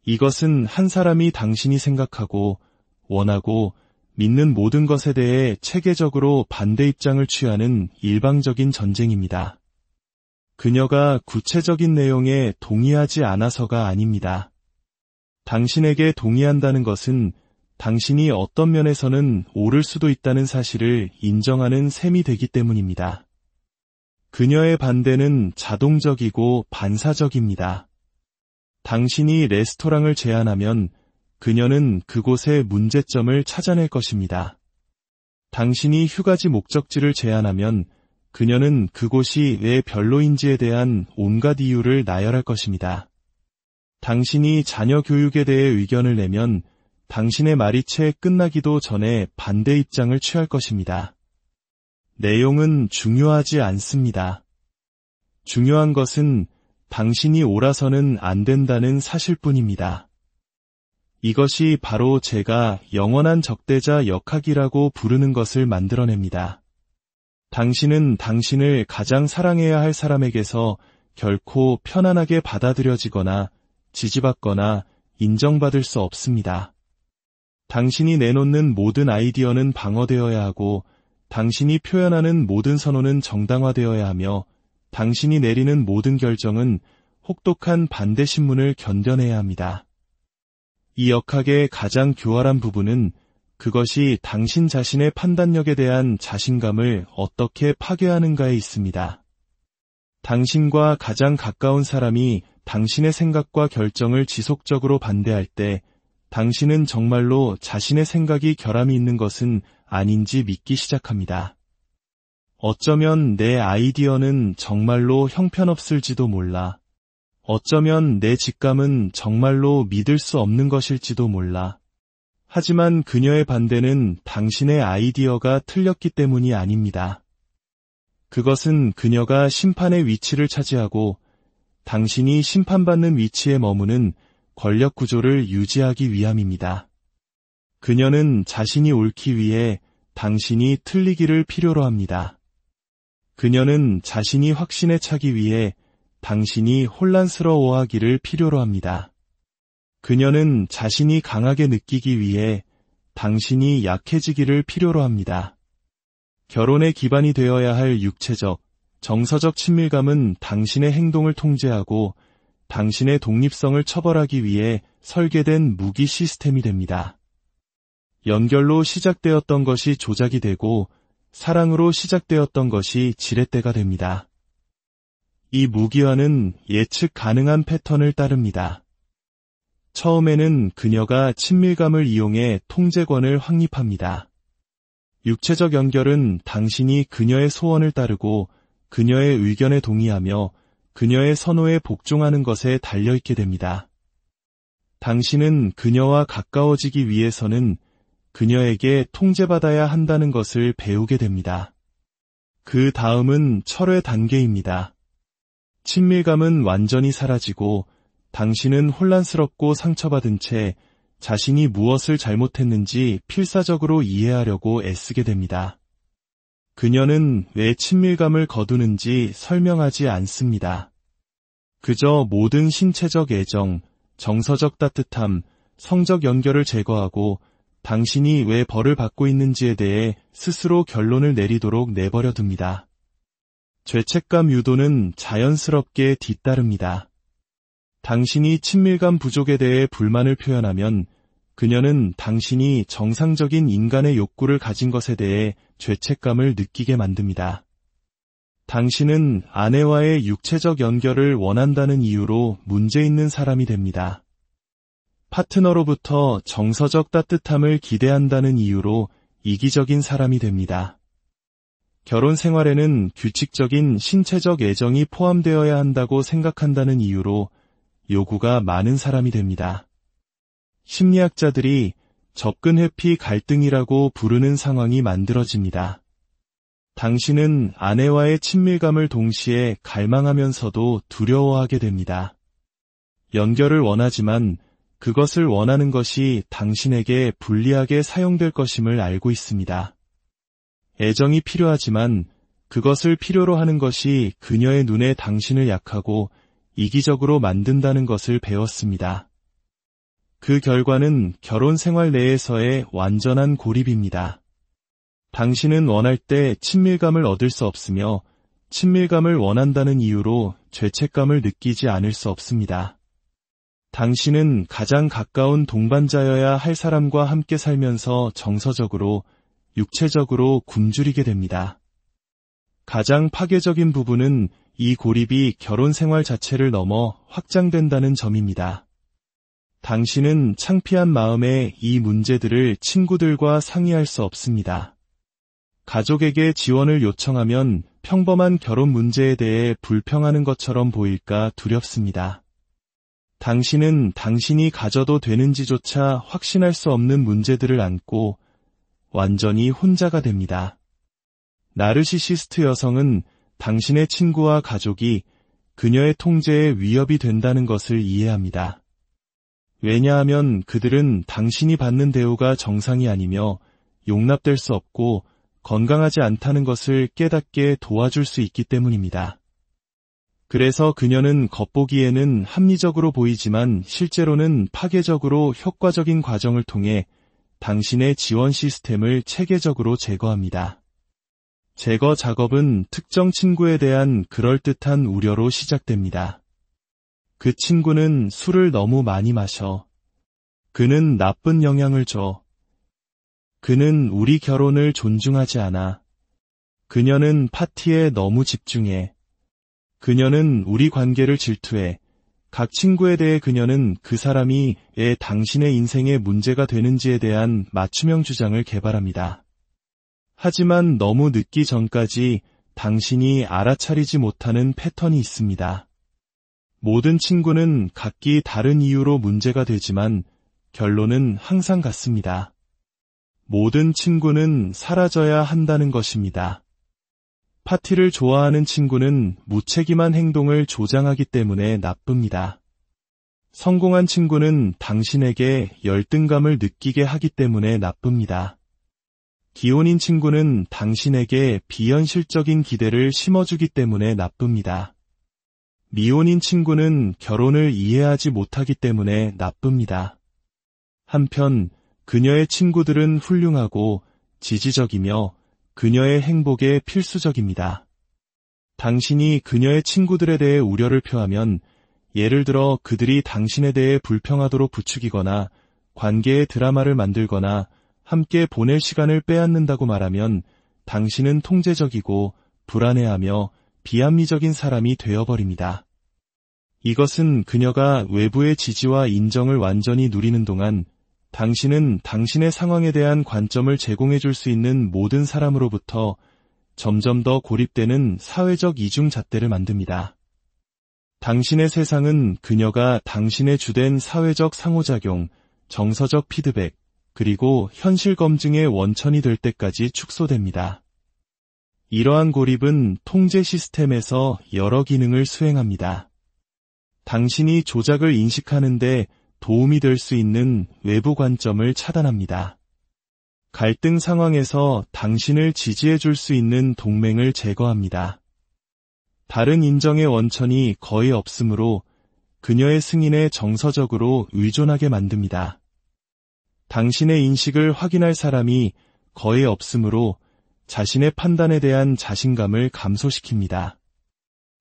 이것은 한 사람이 당신이 생각하고 원하고 믿는 모든 것에 대해 체계적으로 반대 입장을 취하는 일방적인 전쟁입니다. 그녀가 구체적인 내용에 동의하지 않아서가 아닙니다. 당신에게 동의한다는 것은 당신이 어떤 면에서는 옳을 수도 있다는 사실을 인정하는 셈이 되기 때문입니다. 그녀의 반대는 자동적이고 반사적입니다. 당신이 레스토랑을 제안하면 그녀는 그곳의 문제점을 찾아낼 것입니다. 당신이 휴가지 목적지를 제안하면 그녀는 그곳이 왜 별로인지에 대한 온갖 이유를 나열할 것입니다. 당신이 자녀 교육에 대해 의견을 내면 당신의 말이 채 끝나기도 전에 반대 입장을 취할 것입니다. 내용은 중요하지 않습니다. 중요한 것은 당신이 옳아서는 안 된다는 사실뿐입니다. 이것이 바로 제가 영원한 적대자 역학이라고 부르는 것을 만들어냅니다. 당신은 당신을 가장 사랑해야 할 사람에게서 결코 편안하게 받아들여지거나 지지받거나 인정받을 수 없습니다. 당신이 내놓는 모든 아이디어는 방어되어야 하고 당신이 표현하는 모든 선호는 정당화되어야 하며 당신이 내리는 모든 결정은 혹독한 반대 신문을 견뎌내야 합니다. 이 역학의 가장 교활한 부분은 그것이 당신 자신의 판단력에 대한 자신감을 어떻게 파괴하는가에 있습니다. 당신과 가장 가까운 사람이 당신의 생각과 결정을 지속적으로 반대할 때 당신은 정말로 자신의 생각이 결함이 있는 것은 아닌지 믿기 시작합니다. 어쩌면 내 아이디어는 정말로 형편없을지도 몰라. 어쩌면 내 직감은 정말로 믿을 수 없는 것일지도 몰라. 하지만 그녀의 반대는 당신의 아이디어가 틀렸기 때문이 아닙니다. 그것은 그녀가 심판의 위치를 차지하고 당신이 심판받는 위치에 머무는 권력 구조를 유지하기 위함입니다. 그녀는 자신이 옳기 위해 당신이 틀리기를 필요로 합니다. 그녀는 자신이 확신에 차기 위해 당신이 혼란스러워하기를 필요로 합니다. 그녀는 자신이 강하게 느끼기 위해 당신이 약해지기를 필요로 합니다. 결혼의 기반이 되어야 할 육체적, 정서적 친밀감은 당신의 행동을 통제하고 당신의 독립성을 처벌하기 위해 설계된 무기 시스템이 됩니다. 연결로 시작되었던 것이 조작이 되고 사랑으로 시작되었던 것이 지렛대가 됩니다. 이 무기화는 예측 가능한 패턴을 따릅니다. 처음에는 그녀가 친밀감을 이용해 통제권을 확립합니다. 육체적 연결은 당신이 그녀의 소원을 따르고 그녀의 의견에 동의하며 그녀의 선호에 복종하는 것에 달려있게 됩니다. 당신은 그녀와 가까워지기 위해서는 그녀에게 통제받아야 한다는 것을 배우게 됩니다. 그 다음은 철회 단계입니다. 친밀감은 완전히 사라지고 당신은 혼란스럽고 상처받은 채 자신이 무엇을 잘못했는지 필사적으로 이해하려고 애쓰게 됩니다. 그녀는 왜 친밀감을 거두는지 설명하지 않습니다. 그저 모든 신체적 애정, 정서적 따뜻함, 성적 연결을 제거하고 당신이 왜 벌을 받고 있는지에 대해 스스로 결론을 내리도록 내버려 둡니다. 죄책감 유도는 자연스럽게 뒤따릅니다. 당신이 친밀감 부족에 대해 불만을 표현하면 그녀는 당신이 정상적인 인간의 욕구를 가진 것에 대해 죄책감을 느끼게 만듭니다. 당신은 아내와의 육체적 연결을 원한다는 이유로 문제 있는 사람이 됩니다. 파트너로부터 정서적 따뜻함을 기대한다는 이유로 이기적인 사람이 됩니다. 결혼 생활에는 규칙적인 신체적 애정이 포함되어야 한다고 생각한다는 이유로 요구가 많은 사람이 됩니다. 심리학자들이 접근 회피 갈등이라고 부르는 상황이 만들어집니다. 당신은 아내와의 친밀감을 동시에 갈망하면서도 두려워하게 됩니다. 연결을 원하지만 그것을 원하는 것이 당신에게 불리하게 사용될 것임을 알고 있습니다. 애정이 필요하지만 그것을 필요로 하는 것이 그녀의 눈에 당신을 약하고 이기적으로 만든다는 것을 배웠습니다. 그 결과는 결혼 생활 내에서의 완전한 고립입니다. 당신은 원할 때 친밀감을 얻을 수 없으며 친밀감을 원한다는 이유로 죄책감을 느끼지 않을 수 없습니다. 당신은 가장 가까운 동반자여야 할 사람과 함께 살면서 정서적으로, 육체적으로 굶주리게 됩니다. 가장 파괴적인 부분은 이 고립이 결혼 생활 자체를 넘어 확장된다는 점입니다. 당신은 창피한 마음에 이 문제들을 친구들과 상의할 수 없습니다. 가족에게 지원을 요청하면 평범한 결혼 문제에 대해 불평하는 것처럼 보일까 두렵습니다. 당신은 당신이 가져도 되는지조차 확신할 수 없는 문제들을 안고 완전히 혼자가 됩니다. 나르시시스트 여성은 당신의 친구와 가족이 그녀의 통제에 위협이 된다는 것을 이해합니다. 왜냐하면 그들은 당신이 받는 대우가 정상이 아니며 용납될 수 없고 건강하지 않다는 것을 깨닫게 도와줄 수 있기 때문입니다. 그래서 그녀는 겉보기에는 합리적으로 보이지만 실제로는 파괴적으로 효과적인 과정을 통해 당신의 지원 시스템을 체계적으로 제거합니다. 제거 작업은 특정 친구에 대한 그럴듯한 우려로 시작됩니다. 그 친구는 술을 너무 많이 마셔. 그는 나쁜 영향을 줘. 그는 우리 결혼을 존중하지 않아. 그녀는 파티에 너무 집중해. 그녀는 우리 관계를 질투해. 각 친구에 대해 그녀는 그 사람이 왜 당신의 인생에 문제가 되는지에 대한 맞춤형 주장을 개발합니다. 하지만 너무 늦기 전까지 당신이 알아차리지 못하는 패턴이 있습니다. 모든 친구는 각기 다른 이유로 문제가 되지만 결론은 항상 같습니다. 모든 친구는 사라져야 한다는 것입니다. 파티를 좋아하는 친구는 무책임한 행동을 조장하기 때문에 나쁩니다. 성공한 친구는 당신에게 열등감을 느끼게 하기 때문에 나쁩니다. 기혼인 친구는 당신에게 비현실적인 기대를 심어주기 때문에 나쁩니다. 미혼인 친구는 결혼을 이해하지 못하기 때문에 나쁩니다. 한편 그녀의 친구들은 훌륭하고 지지적이며 그녀의 행복에 필수적입니다. 당신이 그녀의 친구들에 대해 우려를 표하면 예를 들어 그들이 당신에 대해 불평하도록 부추기거나 관계의 드라마를 만들거나 함께 보낼 시간을 빼앗는다고 말하면 당신은 통제적이고 불안해하며 비합리적인 사람이 되어버립니다. 이것은 그녀가 외부의 지지와 인정을 완전히 누리는 동안 당신은 당신의 상황에 대한 관점을 제공해줄 수 있는 모든 사람으로부터 점점 더 고립되는 사회적 이중잣대를 만듭니다. 당신의 세상은 그녀가 당신의 주된 사회적 상호작용, 정서적 피드백, 그리고 현실 검증의 원천이 될 때까지 축소됩니다. 이러한 고립은 통제 시스템에서 여러 기능을 수행합니다. 당신이 조작을 인식하는데 도움이 될 수 있는 외부 관점을 차단합니다. 갈등 상황에서 당신을 지지해 줄 수 있는 동맹을 제거합니다. 다른 인정의 원천이 거의 없으므로 그녀의 승인에 정서적으로 의존하게 만듭니다. 당신의 인식을 확인할 사람이 거의 없으므로 자신의 판단에 대한 자신감을 감소시킵니다.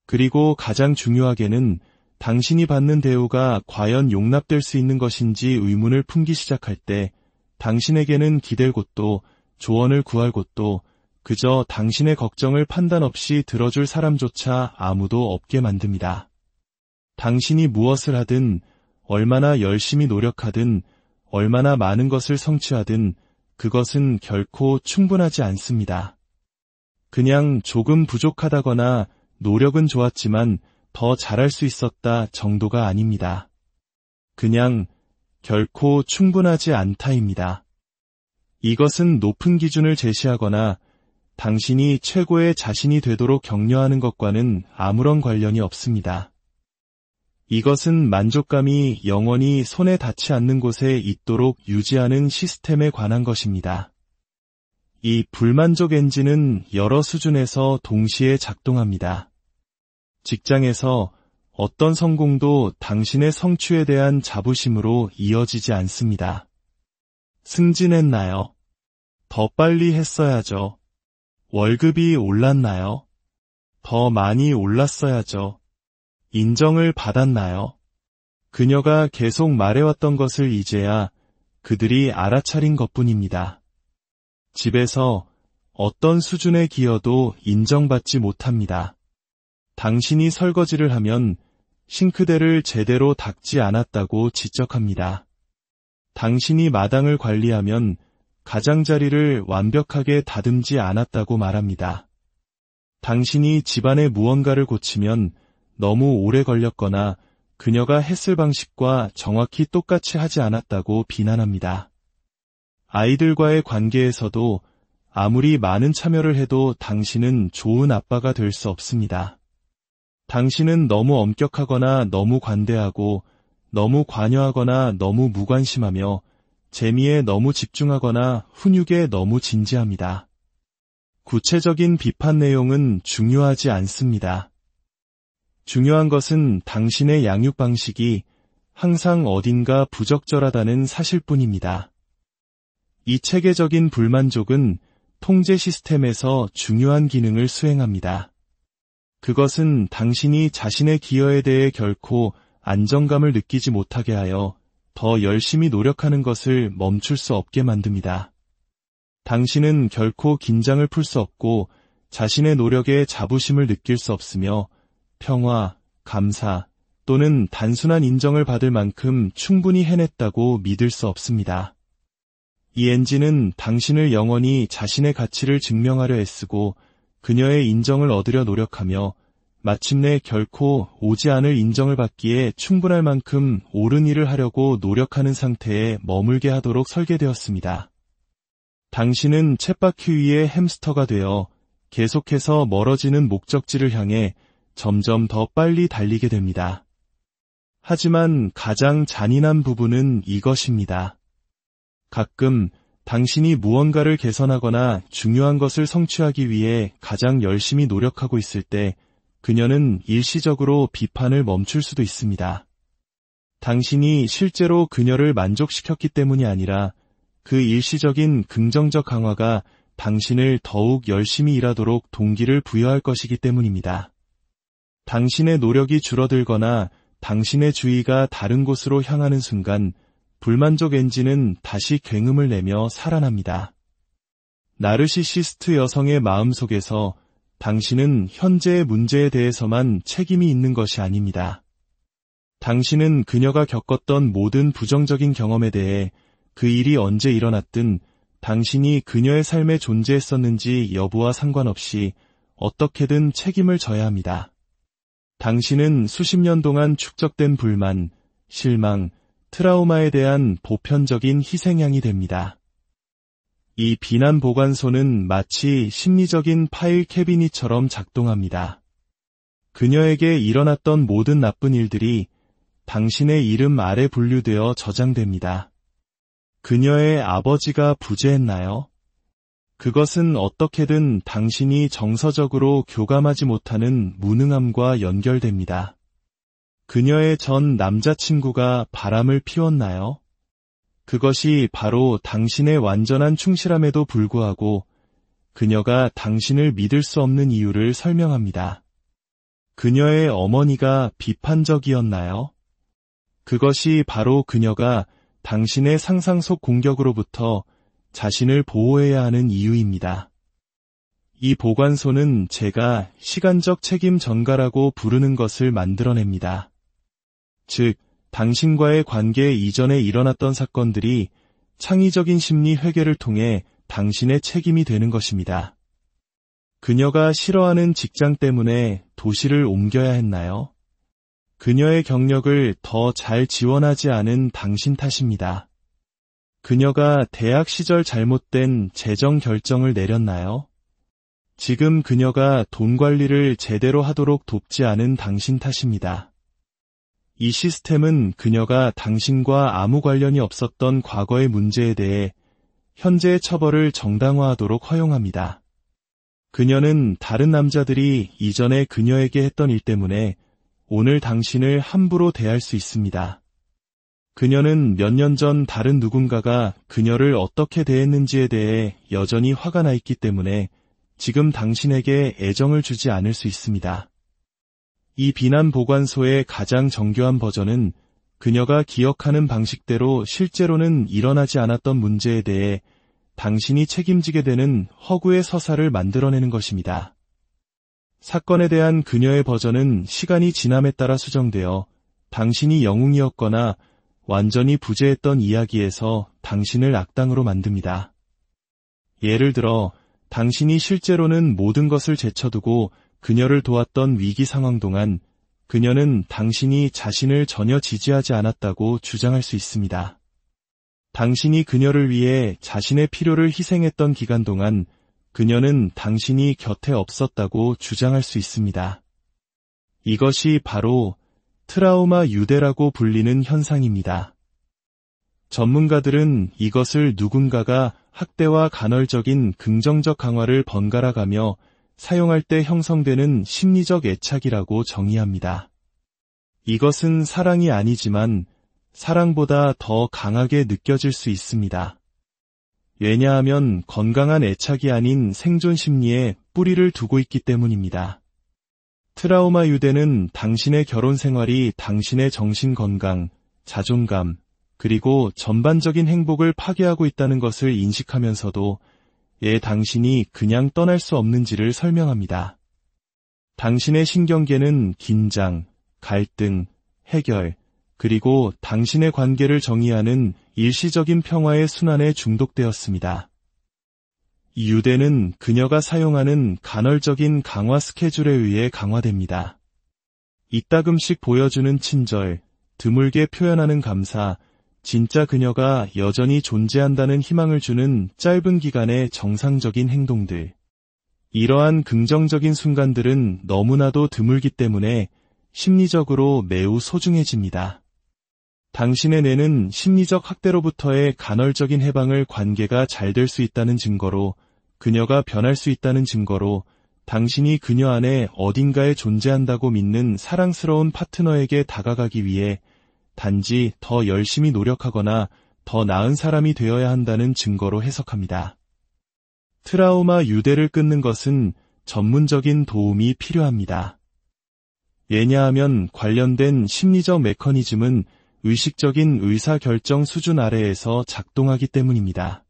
그리고 가장 중요하게는 당신이 받는 대우가 과연 용납될 수 있는 것인지 의문을 품기 시작할 때 당신에게는 기댈 곳도 조언을 구할 곳도 그저 당신의 걱정을 판단 없이 들어줄 사람조차 아무도 없게 만듭니다. 당신이 무엇을 하든, 얼마나 열심히 노력하든, 얼마나 많은 것을 성취하든 그것은 결코 충분하지 않습니다. 그냥 조금 부족하다거나 노력은 좋았지만 더 잘할 수 있었다 정도가 아닙니다. 그냥 결코 충분하지 않다입니다. 이것은 높은 기준을 제시하거나 당신이 최고의 자신이 되도록 격려하는 것과는 아무런 관련이 없습니다. 이것은 만족감이 영원히 손에 닿지 않는 곳에 있도록 유지하는 시스템에 관한 것입니다. 이 불만족 엔진은 여러 수준에서 동시에 작동합니다. 직장에서 어떤 성공도 당신의 성취에 대한 자부심으로 이어지지 않습니다. 승진했나요? 더 빨리 했어야죠. 월급이 올랐나요? 더 많이 올랐어야죠. 인정을 받았나요? 그녀가 계속 말해왔던 것을 이제야 그들이 알아차린 것뿐입니다. 집에서 어떤 수준의 기여도 인정받지 못합니다. 당신이 설거지를 하면 싱크대를 제대로 닦지 않았다고 지적합니다. 당신이 마당을 관리하면 가장자리를 완벽하게 다듬지 않았다고 말합니다. 당신이 집안의 무언가를 고치면 너무 오래 걸렸거나 그녀가 했을 방식과 정확히 똑같이 하지 않았다고 비난합니다. 아이들과의 관계에서도 아무리 많은 참여를 해도 당신은 좋은 아빠가 될 수 없습니다. 당신은 너무 엄격하거나 너무 관대하고 너무 관여하거나 너무 무관심하며 재미에 너무 집중하거나 훈육에 너무 진지합니다. 구체적인 비판 내용은 중요하지 않습니다. 중요한 것은 당신의 양육 방식이 항상 어딘가 부적절하다는 사실뿐입니다. 이 체계적인 불만족은 통제 시스템에서 중요한 기능을 수행합니다. 그것은 당신이 자신의 기여에 대해 결코 안정감을 느끼지 못하게 하여 더 열심히 노력하는 것을 멈출 수 없게 만듭니다. 당신은 결코 긴장을 풀 수 없고 자신의 노력에 자부심을 느낄 수 없으며 평화, 감사 또는 단순한 인정을 받을 만큼 충분히 해냈다고 믿을 수 없습니다. 이 엔진은 당신을 영원히 자신의 가치를 증명하려 애쓰고 그녀의 인정을 얻으려 노력하며 마침내 결코 오지 않을 인정을 받기에 충분할 만큼 옳은 일을 하려고 노력하는 상태에 머물게 하도록 설계되었습니다. 당신은 쳇바퀴 위의 햄스터가 되어 계속해서 멀어지는 목적지를 향해 점점 더 빨리 달리게 됩니다. 하지만 가장 잔인한 부분은 이것입니다. 가끔 당신이 무언가를 개선하거나 중요한 것을 성취하기 위해 가장 열심히 노력하고 있을 때 그녀는 일시적으로 비판을 멈출 수도 있습니다. 당신이 실제로 그녀를 만족시켰기 때문이 아니라 그 일시적인 긍정적 강화가 당신을 더욱 열심히 일하도록 동기를 부여할 것이기 때문입니다. 당신의 노력이 줄어들거나 당신의 주의가 다른 곳으로 향하는 순간 불만족 엔진은 다시 굉음을 내며 살아납니다. 나르시시스트 여성의 마음속에서 당신은 현재의 문제에 대해서만 책임이 있는 것이 아닙니다. 당신은 그녀가 겪었던 모든 부정적인 경험에 대해 그 일이 언제 일어났든 당신이 그녀의 삶에 존재했었는지 여부와 상관없이 어떻게든 책임을 져야 합니다. 당신은 수십 년 동안 축적된 불만, 실망, 트라우마에 대한 보편적인 희생양이 됩니다. 이 비난 보관소는 마치 심리적인 파일 캐비닛처럼 작동합니다. 그녀에게 일어났던 모든 나쁜 일들이 당신의 이름 아래 분류되어 저장됩니다. 그녀의 아버지가 부재했나요? 그것은 어떻게든 당신이 정서적으로 교감하지 못하는 무능함과 연결됩니다. 그녀의 전 남자친구가 바람을 피웠나요? 그것이 바로 당신의 완전한 충실함에도 불구하고 그녀가 당신을 믿을 수 없는 이유를 설명합니다. 그녀의 어머니가 비판적이었나요? 그것이 바로 그녀가 당신의 상상 속 공격으로부터 자신을 보호해야 하는 이유입니다. 이 보관소는 제가 시간적 책임 전가라고 부르는 것을 만들어냅니다. 즉, 당신과의 관계 이전에 일어났던 사건들이 창의적인 심리 회계를 통해 당신의 책임이 되는 것입니다. 그녀가 싫어하는 직장 때문에 도시를 옮겨야 했나요? 그녀의 경력을 더 잘 지원하지 않은 당신 탓입니다. 그녀가 대학 시절 잘못된 재정 결정을 내렸나요? 지금 그녀가 돈 관리를 제대로 하도록 돕지 않은 당신 탓입니다. 이 시스템은 그녀가 당신과 아무 관련이 없었던 과거의 문제에 대해 현재의 처벌을 정당화하도록 허용합니다. 그녀는 다른 남자들이 이전에 그녀에게 했던 일 때문에 오늘 당신을 함부로 대할 수 있습니다. 그녀는 몇 년 전 다른 누군가가 그녀를 어떻게 대했는지에 대해 여전히 화가 나 있기 때문에 지금 당신에게 애정을 주지 않을 수 있습니다. 이 비난 보관소의 가장 정교한 버전은 그녀가 기억하는 방식대로 실제로는 일어나지 않았던 문제에 대해 당신이 책임지게 되는 허구의 서사를 만들어내는 것입니다. 사건에 대한 그녀의 버전은 시간이 지남에 따라 수정되어 당신이 영웅이었거나 완전히 부재했던 이야기에서 당신을 악당으로 만듭니다. 예를 들어, 당신이 실제로는 모든 것을 제쳐두고 그녀를 도왔던 위기 상황 동안 그녀는 당신이 자신을 전혀 지지하지 않았다고 주장할 수 있습니다. 당신이 그녀를 위해 자신의 필요를 희생했던 기간 동안 그녀는 당신이 곁에 없었다고 주장할 수 있습니다. 이것이 바로 트라우마 유대라고 불리는 현상입니다. 전문가들은 이것을 누군가가 학대와 간헐적인 긍정적 강화를 번갈아가며 사용할 때 형성되는 심리적 애착이라고 정의합니다. 이것은 사랑이 아니지만 사랑보다 더 강하게 느껴질 수 있습니다. 왜냐하면 건강한 애착이 아닌 생존 심리에 뿌리를 두고 있기 때문입니다. 트라우마 유대는 당신의 결혼 생활이 당신의 정신 건강, 자존감, 그리고 전반적인 행복을 파괴하고 있다는 것을 인식하면서도 당신이 그냥 떠날 수 없는지를 설명합니다. 당신의 신경계는 긴장, 갈등, 해결, 그리고 당신의 관계를 정의하는 일시적인 평화의 순환에 중독되었습니다. 이 유대는 그녀가 사용하는 간헐적인 강화 스케줄에 의해 강화됩니다. 이따금씩 보여주는 친절, 드물게 표현하는 감사, 진짜 그녀가 여전히 존재한다는 희망을 주는 짧은 기간의 정상적인 행동들. 이러한 긍정적인 순간들은 너무나도 드물기 때문에 심리적으로 매우 소중해집니다. 당신의 뇌는 심리적 학대로부터의 간헐적인 해방을 관계가 잘 될 수 있다는 증거로, 그녀가 변할 수 있다는 증거로, 당신이 그녀 안에 어딘가에 존재한다고 믿는 사랑스러운 파트너에게 다가가기 위해 단지 더 열심히 노력하거나 더 나은 사람이 되어야 한다는 증거로 해석합니다. 트라우마 유대를 끊는 것은 전문적인 도움이 필요합니다. 왜냐하면 관련된 심리적 메커니즘은 의식적인 의사결정 수준 아래에서 작동하기 때문입니다.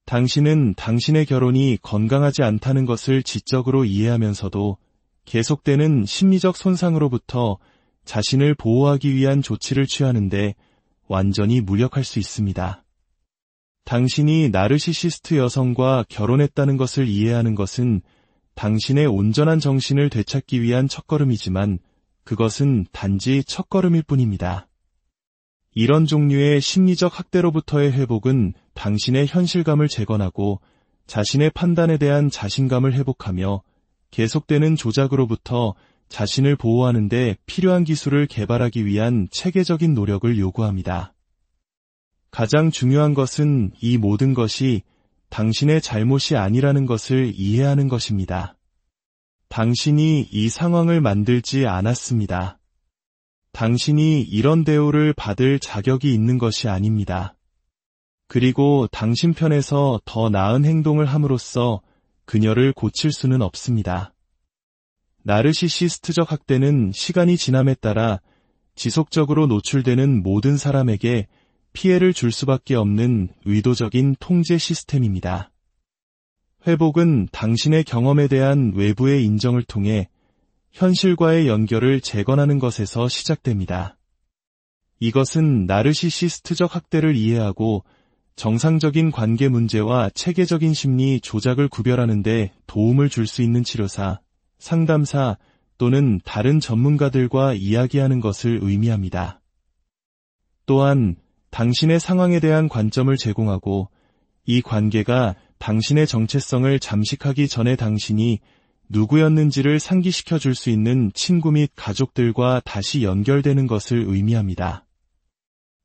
당신은 당신의 결혼이 건강하지 않다는 것을 지적으로 이해하면서도 계속되는 심리적 손상으로부터 자신을 보호하기 위한 조치를 취하는데 완전히 무력할 수 있습니다. 당신이 나르시시스트 여성과 결혼했다는 것을 이해하는 것은 당신의 온전한 정신을 되찾기 위한 첫걸음이지만 그것은 단지 첫걸음일 뿐입니다. 이런 종류의 심리적 학대로부터의 회복은 당신의 현실감을 재건하고 자신의 판단에 대한 자신감을 회복하며 계속되는 조작으로부터 자신을 보호하는 데 필요한 기술을 개발하기 위한 체계적인 노력을 요구합니다. 가장 중요한 것은 이 모든 것이 당신의 잘못이 아니라는 것을 이해하는 것입니다. 당신이 이 상황을 만들지 않았습니다. 당신이 이런 대우를 받을 자격이 있는 것이 아닙니다. 그리고 당신 편에서 더 나은 행동을 함으로써 그녀를 고칠 수는 없습니다. 나르시시스트적 학대는 시간이 지남에 따라 지속적으로 노출되는 모든 사람에게 피해를 줄 수밖에 없는 의도적인 통제 시스템입니다. 회복은 당신의 경험에 대한 외부의 인정을 통해 현실과의 연결을 재건하는 것에서 시작됩니다. 이것은 나르시시스트적 학대를 이해하고 정상적인 관계 문제와 체계적인 심리 조작을 구별하는 데 도움을 줄 수 있는 치료사, 상담사 또는 다른 전문가들과 이야기하는 것을 의미합니다. 또한 당신의 상황에 대한 관점을 제공하고 이 관계가 당신의 정체성을 잠식하기 전에 당신이 누구였는지를 상기시켜 줄 수 있는 친구 및 가족들과 다시 연결되는 것을 의미합니다.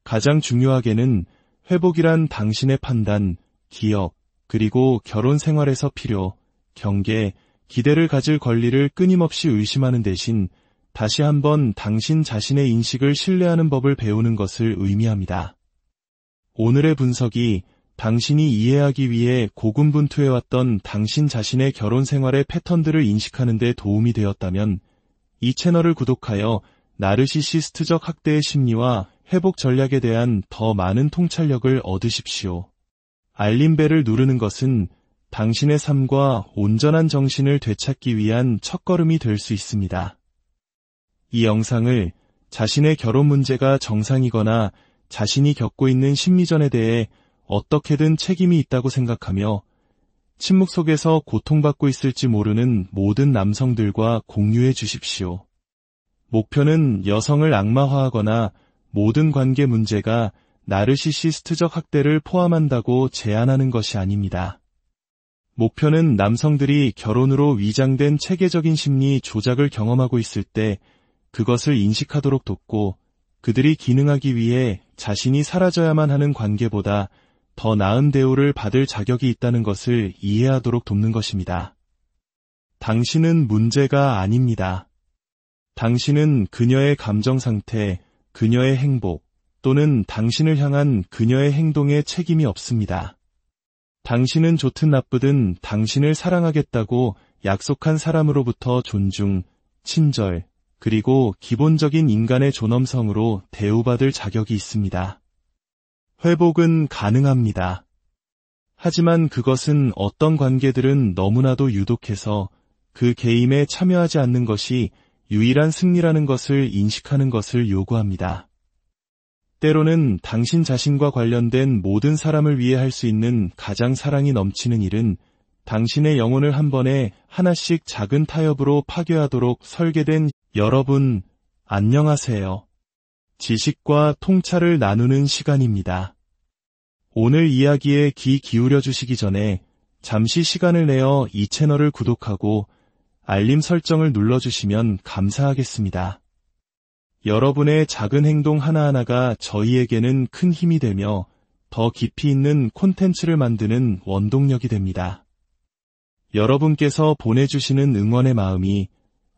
가장 중요하게는 회복이란 당신의 판단, 기억, 그리고 결혼 생활에서 필요, 경계, 기대를 가질 권리를 끊임없이 의심하는 대신 다시 한번 당신 자신의 인식을 신뢰하는 법을 배우는 것을 의미합니다. 오늘의 분석이 당신이 이해하기 위해 고군분투해왔던 당신 자신의 결혼 생활의 패턴들을 인식하는 데 도움이 되었다면 이 채널을 구독하여 나르시시스트적 학대의 심리와 회복 전략에 대한 더 많은 통찰력을 얻으십시오. 알림벨을 누르는 것은 당신의 삶과 온전한 정신을 되찾기 위한 첫걸음이 될 수 있습니다. 이 영상을 자신의 결혼 문제가 정상이거나 자신이 겪고 있는 심리전에 대해 어떻게든 책임이 있다고 생각하며 침묵 속에서 고통받고 있을지 모르는 모든 남성들과 공유해 주십시오. 목표는 여성을 악마화하거나 모든 관계 문제가 나르시시스트적 학대를 포함한다고 제안하는 것이 아닙니다. 목표는 남성들이 결혼으로 위장된 체계적인 심리 조작을 경험하고 있을 때 그것을 인식하도록 돕고 그들이 기능하기 위해 자신이 사라져야만 하는 관계보다 더 나은 대우를 받을 자격이 있다는 것을 이해하도록 돕는 것입니다. 당신은 문제가 아닙니다. 당신은 그녀의 감정 상태, 그녀의 행복 또는 당신을 향한 그녀의 행동에 책임이 없습니다. 당신은 좋든 나쁘든 당신을 사랑하겠다고 약속한 사람으로부터 존중, 친절, 그리고 기본적인 인간의 존엄성으로 대우받을 자격이 있습니다. 회복은 가능합니다. 하지만 그것은 어떤 관계들은 너무나도 유독해서 그 게임에 참여하지 않는 것이 유일한 승리라는 것을 인식하는 것을 요구합니다. 때로는 당신 자신과 관련된 모든 사람을 위해 할 수 있는 가장 사랑이 넘치는 일은 당신의 영혼을 한 번에 하나씩 작은 타협으로 파괴하도록 설계된 여러분, 안녕하세요. 지식과 통찰을 나누는 시간입니다. 오늘 이야기에 귀 기울여 주시기 전에 잠시 시간을 내어 이 채널을 구독하고 알림 설정을 눌러주시면 감사하겠습니다. 여러분의 작은 행동 하나하나가 저희에게는 큰 힘이 되며 더 깊이 있는 콘텐츠를 만드는 원동력이 됩니다. 여러분께서 보내주시는 응원의 마음이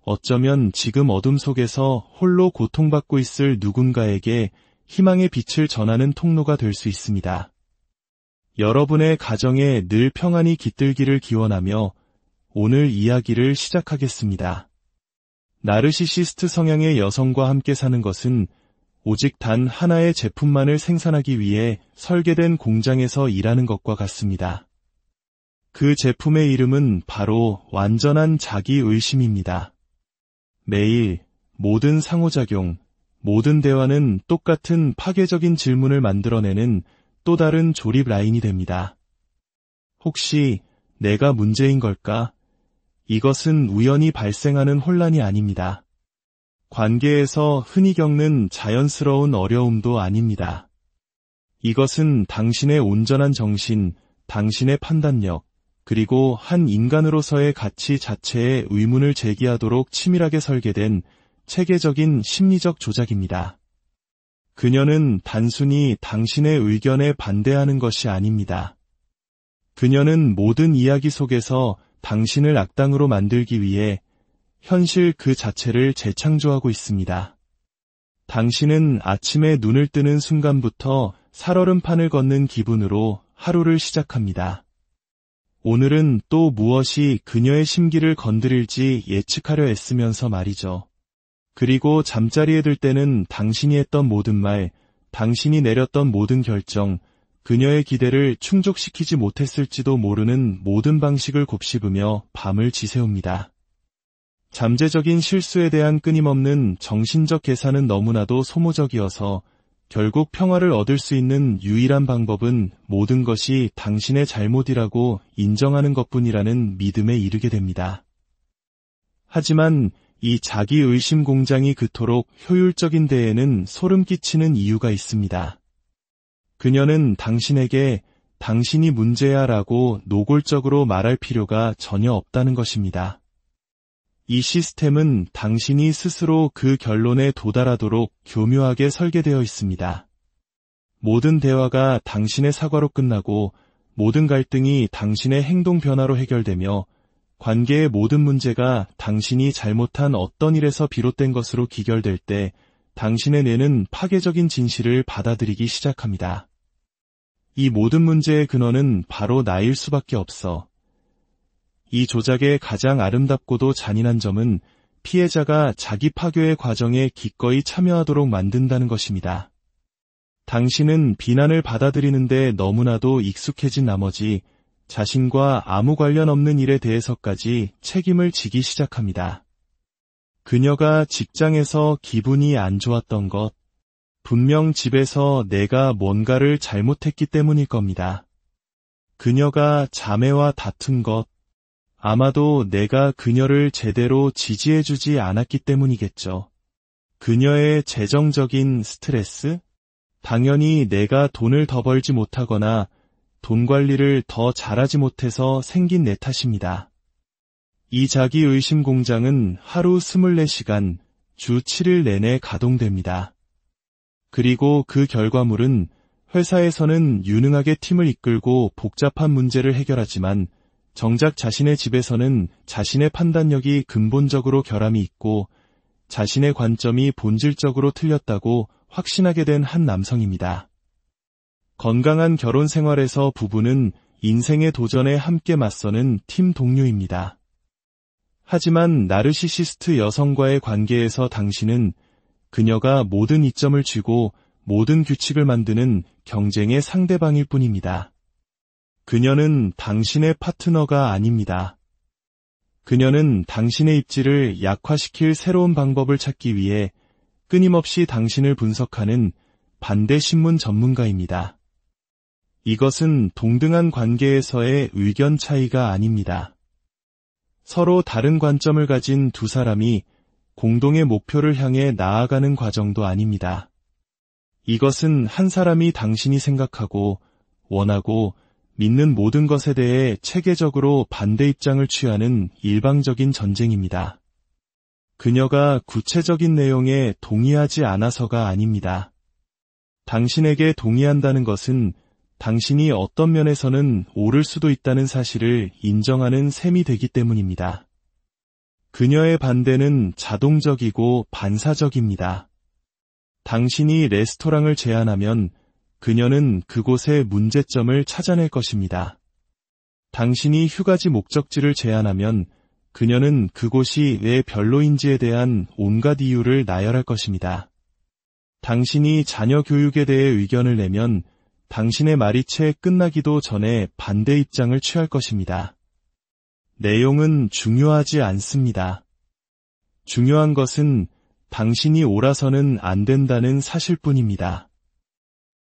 어쩌면 지금 어둠 속에서 홀로 고통받고 있을 누군가에게 희망의 빛을 전하는 통로가 될 수 있습니다. 여러분의 가정에 늘 평안이 깃들기를 기원하며 오늘 이야기를 시작하겠습니다. 나르시시스트 성향의 여성과 함께 사는 것은 오직 단 하나의 제품만을 생산하기 위해 설계된 공장에서 일하는 것과 같습니다. 그 제품의 이름은 바로 완전한 자기의심입니다. 매일 모든 상호작용, 모든 대화는 똑같은 파괴적인 질문을 만들어내는 또 다른 조립 라인이 됩니다. 혹시 내가 문제인 걸까? 이것은 우연히 발생하는 혼란이 아닙니다. 관계에서 흔히 겪는 자연스러운 어려움도 아닙니다. 이것은 당신의 온전한 정신, 당신의 판단력, 그리고 한 인간으로서의 가치 자체에 의문을 제기하도록 치밀하게 설계된 체계적인 심리적 조작입니다. 그녀는 단순히 당신의 의견에 반대하는 것이 아닙니다. 그녀는 모든 이야기 속에서 당신을 악당으로 만들기 위해 현실 그 자체를 재창조하고 있습니다. 당신은 아침에 눈을 뜨는 순간부터 살얼음판을 걷는 기분으로 하루를 시작합니다. 오늘은 또 무엇이 그녀의 심기를 건드릴지 예측하려 애쓰면서 말이죠. 그리고 잠자리에 들 때는 당신이 했던 모든 말, 당신이 내렸던 모든 결정, 그녀의 기대를 충족시키지 못했을지도 모르는 모든 방식을 곱씹으며 밤을 지새웁니다. 잠재적인 실수에 대한 끊임없는 정신적 계산은 너무나도 소모적이어서 결국 평화를 얻을 수 있는 유일한 방법은 모든 것이 당신의 잘못이라고 인정하는 것뿐이라는 믿음에 이르게 됩니다. 하지만 이 자기의심 공장이 그토록 효율적인 데에는 소름 끼치는 이유가 있습니다. 그녀는 당신에게 당신이 문제야 라고 노골적으로 말할 필요가 전혀 없다는 것입니다. 이 시스템은 당신이 스스로 그 결론에 도달하도록 교묘하게 설계되어 있습니다. 모든 대화가 당신의 사과로 끝나고 모든 갈등이 당신의 행동 변화로 해결되며 관계의 모든 문제가 당신이 잘못한 어떤 일에서 비롯된 것으로 기결될 때 당신의 뇌는 파괴적인 진실을 받아들이기 시작합니다. 이 모든 문제의 근원은 바로 나일 수밖에 없어. 이 조작의 가장 아름답고도 잔인한 점은 피해자가 자기 파괴의 과정에 기꺼이 참여하도록 만든다는 것입니다. 당신은 비난을 받아들이는데 너무나도 익숙해진 나머지 자신과 아무 관련 없는 일에 대해서까지 책임을 지기 시작합니다. 그녀가 직장에서 기분이 안 좋았던 것, 분명 집에서 내가 뭔가를 잘못했기 때문일 겁니다. 그녀가 자매와 다툰 것, 아마도 내가 그녀를 제대로 지지해주지 않았기 때문이겠죠. 그녀의 재정적인 스트레스? 당연히 내가 돈을 더 벌지 못하거나 돈 관리를 더 잘하지 못해서 생긴 내 탓입니다. 이 자기의심 공장은 하루 24시간, 주 7일 내내 가동됩니다. 그리고 그 결과물은 회사에서는 유능하게 팀을 이끌고 복잡한 문제를 해결하지만 정작 자신의 집에서는 자신의 판단력이 근본적으로 결함이 있고 자신의 관점이 본질적으로 틀렸다고 확신하게 된 한 남성입니다. 건강한 결혼 생활에서 부부는 인생의 도전에 함께 맞서는 팀 동료입니다. 하지만 나르시시스트 여성과의 관계에서 당신은 그녀가 모든 이점을 쥐고 모든 규칙을 만드는 경쟁의 상대방일 뿐입니다. 그녀는 당신의 파트너가 아닙니다. 그녀는 당신의 입지를 약화시킬 새로운 방법을 찾기 위해 끊임없이 당신을 분석하는 반대신문 전문가입니다. 이것은 동등한 관계에서의 의견 차이가 아닙니다. 서로 다른 관점을 가진 두 사람이 공동의 목표를 향해 나아가는 과정도 아닙니다. 이것은 한 사람이 당신이 생각하고 원하고 믿는 모든 것에 대해 체계적으로 반대 입장을 취하는 일방적인 전쟁입니다. 그녀가 구체적인 내용에 동의하지 않아서가 아닙니다. 당신에게 동의한다는 것은 당신이 어떤 면에서는 옳을 수도 있다는 사실을 인정하는 셈이 되기 때문입니다. 그녀의 반대는 자동적이고 반사적입니다. 당신이 레스토랑을 제안하면 그녀는 그곳의 문제점을 찾아낼 것입니다. 당신이 휴가지 목적지를 제안하면 그녀는 그곳이 왜 별로인지에 대한 온갖 이유를 나열할 것입니다. 당신이 자녀 교육에 대해 의견을 내면 당신의 말이 채 끝나기도 전에 반대 입장을 취할 것입니다. 내용은 중요하지 않습니다. 중요한 것은 당신이 옳아서는 안 된다는 사실뿐입니다.